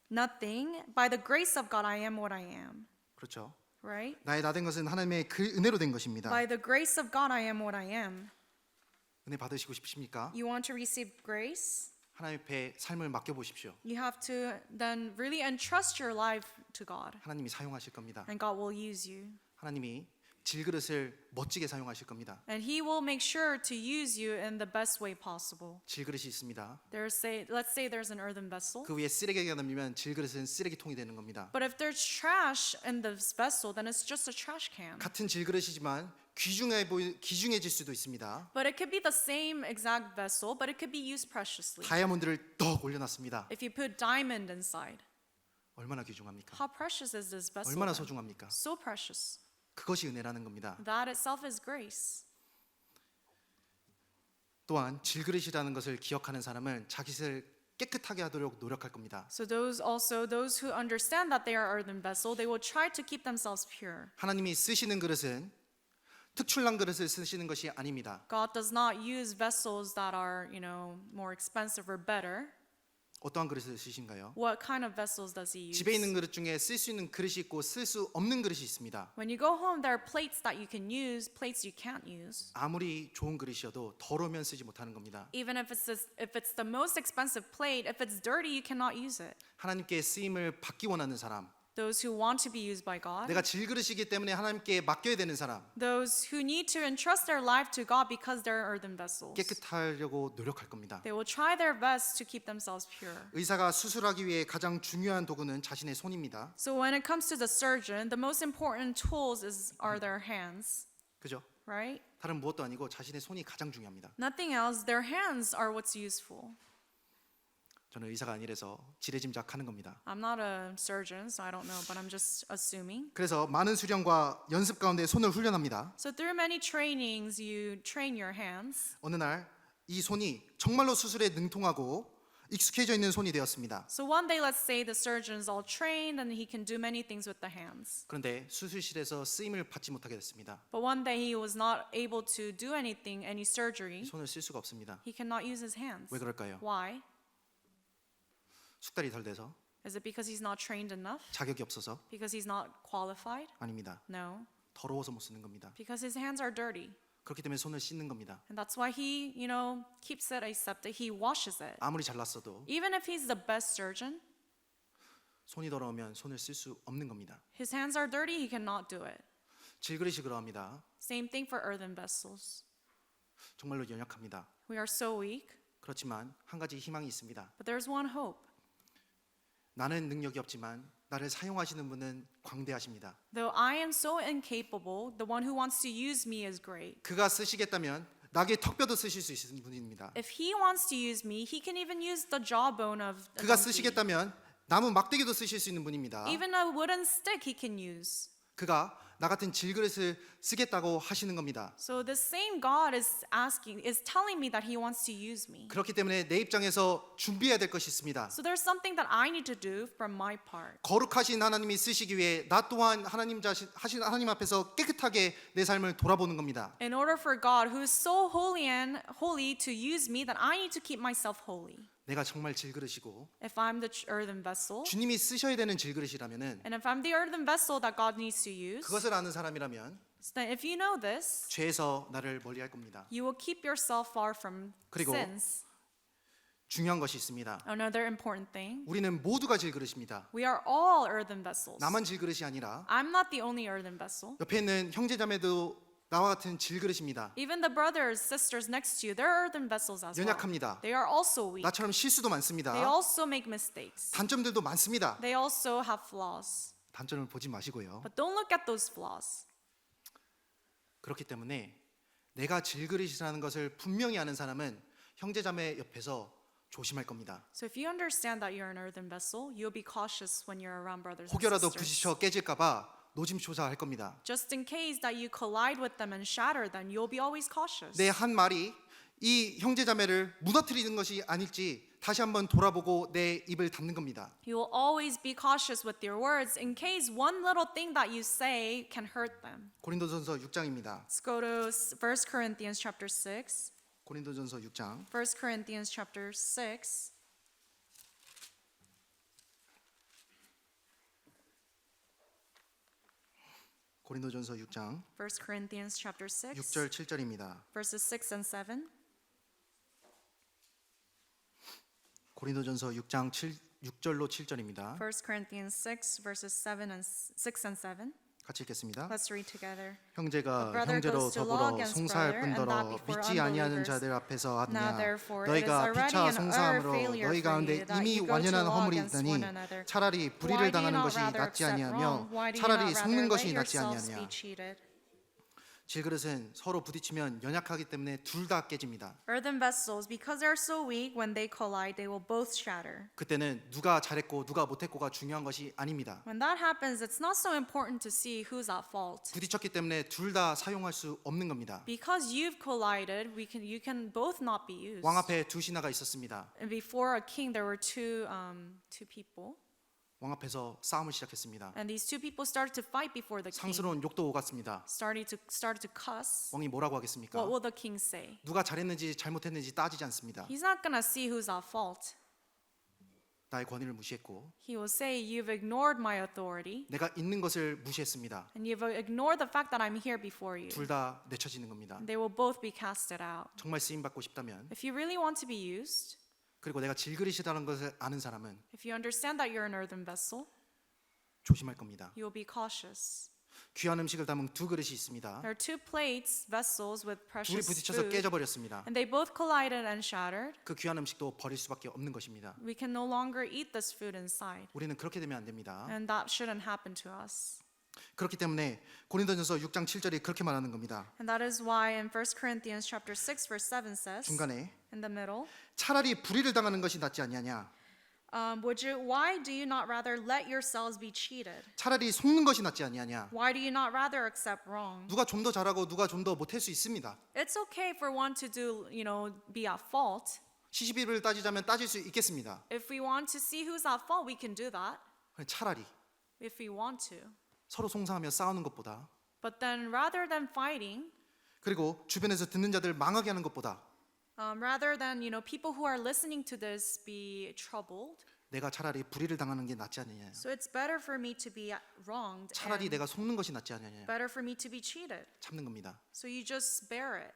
nothing. By the grace of God, I am what I am. 그렇죠. Right? 나의 나 된 것은 하나님의 그 은혜로 된 것입니다. By the grace of God, I am what I am. 은혜 받으시고 싶으십니까? You want to receive grace? 하나님 앞에 삶을 맡겨 보십시오. You have to then really entrust your life to God, 하나님이 사용하실 겁니다. and God will use you. 하나님이 질그릇을 멋지게 사용하실 겁니다. And He will make sure to use you in the best way possible. 질그릇이 있습니다. Let's say there's an earthen vessel. 그 위에 쓰레기가 남으면 질그릇은 쓰레기통이 되는 겁니다. But if there's trash in this vessel, then it's just a trash can. 같은 질그릇이지만 귀중해질 수도 있습니다. But it could be the same exact vessel, but it could be used preciously. 다이아몬드를 떡 올려놨습니다. If you put diamond inside, 얼마나 귀중합니까? how precious is this vessel? 얼마나 then? 소중합니까? So precious. 그것이 은혜라는 겁니다. That itself is grace. 또한 질그릇이라는 것을 기억하는 사람은 자기 것을 깨끗하게 하도록 노력할 겁니다. So those who understand that they are earthen vessel, they will try to keep themselves pure. 하나님이 쓰시는 그릇은 특출난 그릇을 쓰시는 것이 아닙니다. God does not use vessels that are, more expensive or better. 어떠한 그릇을 쓰신가요? What kind of vessels does He use? 집에 있는 그릇 중에 쓸 수 있는 그릇이 있고 쓸 수 없는 그릇이 있습니다. When you go home, there are plates that you can use, plates you can't use. 아무리 좋은 그릇이어도 더러우면 쓰지 못하는 겁니다. Even if it's the most expensive plate, if it's dirty, you cannot use it. 하나님께 쓰임을 받기 원하는 사람, Those who want to be used by God, 내가 질그릇이기 때문에 하나님께 맡겨야 되는 사람, those who need to entrust their life to God because they're earthen vessels. 깨끗하려고 노력할 겁니다. They will try their best to keep themselves pure. 의사가 수술하기 위해 가장 중요한 도구는 자신의 손입니다. So when it comes to the surgeon, the most important tools are their hands, 그죠? right? 다른 무엇도 아니고 자신의 손이 가장 중요합니다. Nothing else. Their hands are what's useful. 저는 의사가 아니라서 지레짐작하는 겁니다. I'm not a surgeon, so I don't know, but I'm just assuming. 그래서 많은 수련과 연습 가운데 손을 훈련합니다. So through many trainings, you train your hands. 어느 날 이 손이 정말로 수술에 능통하고 익숙해져 있는 손이 되었습니다. So one day, let's say the surgeon's all trained and he can do many things with the hands. 그런데 수술실에서 쓰임을 받지 못하게 됐습니다. But one day he was not able to do anything, any surgery. 손을 쓸 수가 없습니다. He cannot use his hands. 왜 그럴까요? Why? 숙달이 덜 돼서, Is it because he's not trained enough? 자격이 없어서? Because he's not qualified? 아닙니다. No. 더러워서 못 쓰는 겁니다. Because his hands are dirty. 그렇기 때문에 손을 씻는 겁니다. And that's why he, keeps it aseptic. He washes it. 아무리 잘났어도 Even if he's the best surgeon, 손이 더러우면 손을 쓸 수 없는 겁니다. his hands are dirty, he cannot do it. 질그릇이 그러합니다. Same thing for earthen vessels. 정말로 연약합니다. We are so weak, 그렇지만 한 가지 희망이 있습니다. but there's one hope. 나는 능력이 없지만 나를 사용하시는 분은 광대하십니다. Though I am so incapable, the one who wants to use me is great. 그가 쓰시겠다면 낙의 턱뼈도 쓰실 수 있는 분입니다. If he wants to use me, he can even use the jawbone of a 그가 donkey. 쓰시겠다면 나무 막대기도 쓰실 수 있는 분입니다. Even a wooden stick he can use. 그가 나 같은 질그릇을 쓰겠다고 하시는 겁니다. So the same God is telling me that he wants to use me. 그렇기 때문에 내 입장에서 준비해야 될 것이 있습니다. So there's something that I need to do from my part. 거룩하신 하나님이 쓰시기 위해 나 또한 하나님 앞에서 깨끗하게 내 삶을 돌아보는 겁니다. In order for God, who is so holy to use me, that I need to keep myself holy. 내가 정말 질그릇이고 If I'm the earthen vessel, 주님이 쓰셔야 되는 질그릇이라면은 and if I'm the earthen vessel that God needs to use, 그것을 아는 사람이라면 then if you know this, 죄에서 나를 멀리할 겁니다. you will keep yourself far from 그리고 sins. 중요한 것이 있습니다. Another important thing, 우리는 모두가 질그릇입니다. we are all earthen vessels. 나만 질그릇이 아니라 I'm not the only earthen vessel. 옆에 있는 형제자매도 나와 같은 질그릇입니다. Even the brothers, sisters next to you, they're earthen vessels as well. 연약합니다. They are also weak. 나처럼 실수도 많습니다. They also make mistakes. 단점들도 많습니다. They also have flaws. 단점을 보지 마시고요. But don't look at those flaws. 그렇기 때문에 내가 질그릇이라는 것을 분명히 아는 사람은 형제자매 옆에서 조심할 겁니다. So if you understand that you're an earthen vessel, you'll be cautious when you're around brothers and 혹여라도 sisters. 부딪혀 깨질까 봐 노심초사할 겁니다. Just in case that you collide with them and shatter them, you'll be always cautious. 내 한 말이 이 형제자매를 무너뜨리는 것이 아닐지 다시 한번 돌아보고 내 입을 닫는 겁니다. You will always be cautious with your words in case one little thing that you say can hurt them. 고린도전서 6장입니다. Let's go to 1 Corinthians chapter 6. 고린도전서 6장 1 Corinthians chapter 6. 고린도전서 6장 1 Corinthians chapter 6, 6절 7절입니다. verses 6 and 7. 고린도전서 6장 6절로 7절입니다. 1 Corinthians 6, verses 6 and 7. 같이 읽겠습니다. Let's read together. 형제가 brother 형제로 goes to law 더불어 against 송사할 brother, and 뿐더러 that before 믿지 아니하는 unbelievers. 자들 앞에서 Now 하느냐 therefore it is 너희가 already 피차 an 송사함으로 failure 너희 for 가운데 you that 이미 you go to 완연한 law 허물이 against 있다니 one another. 차라리 Why 불의를 do you 당하는 not 것이 rather 낫지 accept wrong? 아니하며 Why do you 차라리 not rather 속는 let 것이 낫지 yourselves be 아니하냐 cheated? 질그릇은 서로 부딪히면 연약하기 때문에 둘 다 깨집니다. Earthen vessels, because they are so weak, when they collide, they will both shatter. 그때는 누가 잘했고 누가 못했고가 중요한 것이 아닙니다. When that happens, it's not so important to see who's at fault. 부딪혔기 때문에 둘 다 사용할 수 없는 겁니다. Because you've collided, you can both not be used. 왕 앞에 두 신하가 있었습니다. And before a king, there were two people, 왕 앞에서 싸움을 시작했습니다. and these two people started to fight before the king. 상스러운 욕도 오갔습니다. Started to cuss. 왕이 뭐라고 하겠습니까? What will the king say? 누가 잘했는지 잘못했는지 따지지 않습니다. He's not gonna see who's at fault. 나의 권위를 무시했고 He will say, "You've ignored my authority, 내가 있는 것을 무시했습니다. and you've ignored the fact that I'm here before you." 둘 다 내쳐지는 겁니다. They will both be casted out. 정말 쓰임 받고 싶다면 If you really want to be used, 그리고 내가 질그릇이라는 것을 아는 사람은 if you understand that you're an earthen vessel, 조심할 겁니다. you will be cautious. 귀한 음식을 담은 두 그릇이 있습니다. There are two plates, vessels with 둘이 precious 부딪혀서 food, 깨져버렸습니다. and they both collided and shattered. 그 귀한 음식도 버릴 수밖에 없는 것입니다. We can no longer eat this food inside, 우리는 그렇게 되면 안 됩니다. and that shouldn't happen to us. 그렇기 때문에 고린도전서 6장 7절이 그렇게 말하는 겁니다. And that is why in 1 Corinthians chapter 6 verse 7 says, 중간에 in the middle, 차라리 불의를 당하는 것이 낫지 아니하냐 Why do you not rather let yourselves be cheated? 차라리 속는 것이 낫지 아니하냐. Why do you not rather accept wrong? 누가 좀 더 잘하고 누가 좀 더 못할 수 있습니다. It's okay for one to be at fault. 시시비비를 따지자면 따질 수 있겠습니다. If we want to see who's at fault, we can do that 차라리 if we want to. 서로 송사하며 싸우는 것보다, But then rather than fighting, 그리고 주변에서 듣는 자들 망하게 하는 것보다 rather than people who are listening to this be troubled, 내가 차라리 불의를 당하는 게 낫지 않느냐. so it's better for me to be wronged 차라리 and 내가 속는 것이 낫지 않느냐. better for me to be cheated. 참는 겁니다. So you just bear it.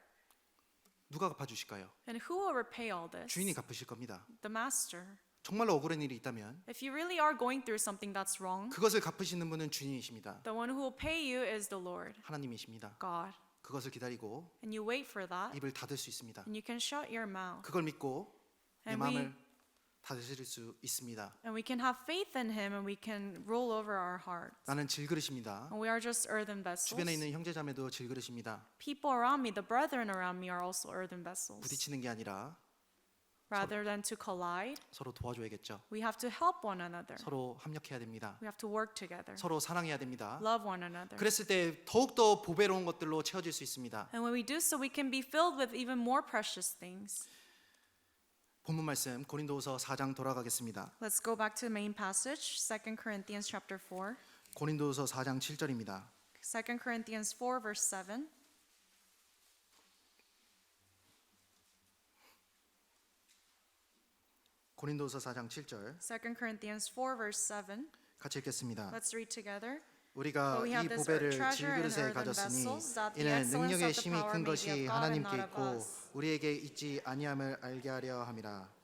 누가 갚아주실까요? And who will repay all this? 주인이 갚으실 겁니다. The master. 정말로 억울한 일이 있다면 If you really are going through something that's wrong, 그것을 갚으시는 분은 주인이십니다. the one who will pay you is the Lord, 하나님이십니다. God. 그것을 기다리고 And you wait for that, 입을 닫을 수 있습니다. and you can shut your mouth. 그걸 믿고 내 And we- 마음을 닫으실 수 있습니다. And we can have faith in Him, and we can roll over our hearts. 나는 질그릇입니다. And we are just earthen vessels. 주변에 있는 형제자매도 질그릇입니다. People around me, the brethren around me, are also earthen vessels. 부딪히는 게 아니라 Rather than to collide, 서로 도와줘야겠죠. we have to help one another. 서로 합력해야 됩니다. We have to work together, 서로 사랑해야 됩니다. love one another. 그랬을 때 더욱더 보배로운 것들로 채워질 수 있습니다. And when we do so, we can be filled with even more precious things. 본문 말씀 고린도후서 4장 돌아가겠습니다. Let's go back to the main passage, 2 Corinthians chapter 4. 고린도후서 4장 7절입니다. 2 Corinthians 4 verse 7. 고린도후서 4장 7절 2 Corinthians 4 verse 7. 같이 읽겠습니다. Let's read together. 우리가 But we have 이 this 보배를 treasure in 질그릇에 earthen 가졌으니 vessels, that the 이는 excellence 능력의 of the 힘이 power 큰 may be 것이 of God and 하나님께 not of 있고 us. 우리에게 있지 아니함을 알게 하려 함이라.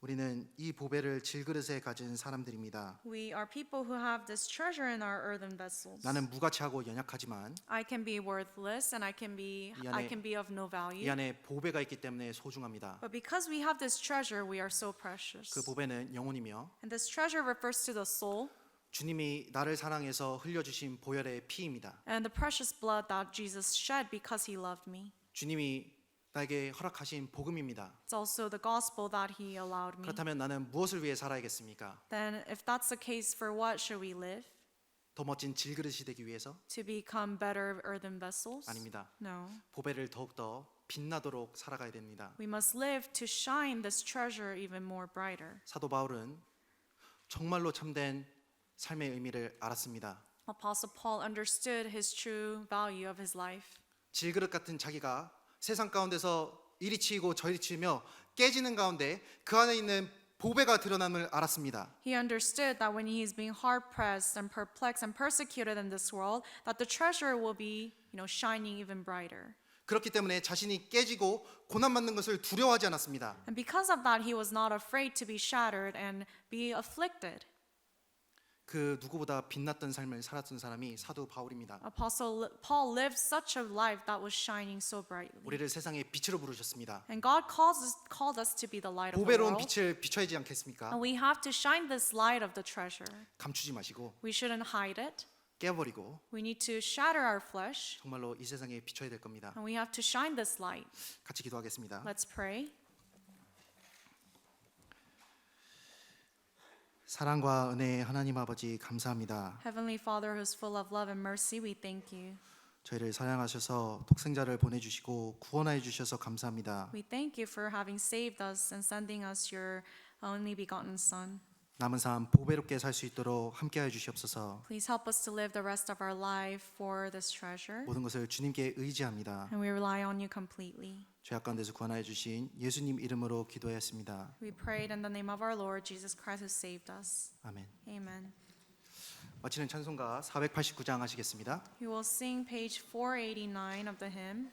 우리는 이 보배를 질그릇에 가진 사람들입니다. We are people who have this treasure in our earthen vessels. 나는 무가치하고 연약하지만 I can be worthless and I can be of no 이 value. 안에 보배가 있기 때문에 소중합니다. But because we have this treasure, we are so precious. 그 보배는 영혼이며 And this treasure refers to the soul 주님이 나를 사랑해서 흘려주신 보혈의 피입니다. and the precious blood that Jesus shed because He loved me. 주님이 나에게 허락하신 복음입니다. It's also the gospel that He allowed me. 그렇다면 나는 무엇을 위해 살아야겠습니까? Then, if that's the case, for what should we live? 더 멋진 질그릇이 되기 위해서? To become better earthen vessels? 아닙니다. No. 보배를 더욱더 빛나도록 살아가야 됩니다. We must live to shine this treasure even more brighter. 사도 바울은 정말로 참된 삶의 의미를 알았습니다. Apostle Paul understood his true value of his life. 질그릇 같은 자기가 세상 가운데서 이리 치이고 저리 치며 깨지는 가운데 그 안에 있는 보배가 드러남을 알았습니다. He understood that when he is being hard pressed and perplexed and persecuted in this world, that the treasure will be, shining even brighter. 그렇기 때문에 자신이 깨지고 고난받는 것을 두려워하지 않았습니다. And because of that, he was not afraid to be shattered and be afflicted. 그 누구보다 빛났던 삶을 살았던 사람이 사도 바울입니다. Apostle Paul lived such a life that was shining so brightly. 우리를 세상의 빛으로 부르셨습니다. And God called us to be the light of the 보배로운 world. 빛을 비춰야지 않겠습니까? And we have to shine this light of the treasure. 감추지 마시고 We shouldn't hide it. 깨버리고 We need to shatter our flesh. 정말로 이 세상에 비춰야 될 겁니다. And we have to shine this light. 같이 기도하겠습니다. Let's pray. 사랑과 은혜의 하나님 아버지 감사합니다. Heavenly Father, who is full of love and mercy, we thank you. 저희를 사랑하셔서 독생자를 보내주시고 구원하여 주셔서 감사합니다. We thank you for having saved us and sending us your only begotten Son. 남은 삶 보배롭게 살 수 있도록 함께하여 주시옵소서. Please help us to live the rest of our life for this treasure. 모든 것을 주님께 의지합니다. And we rely on you completely. 죄악 가운데서 구원하여 주신 예수님 이름으로 기도하였습니다. We prayed in the name of our Lord Jesus Christ who saved us. 아멘. Amen. 마치는 찬송가 489장 하시겠습니다. We will sing page 489 of the hymn.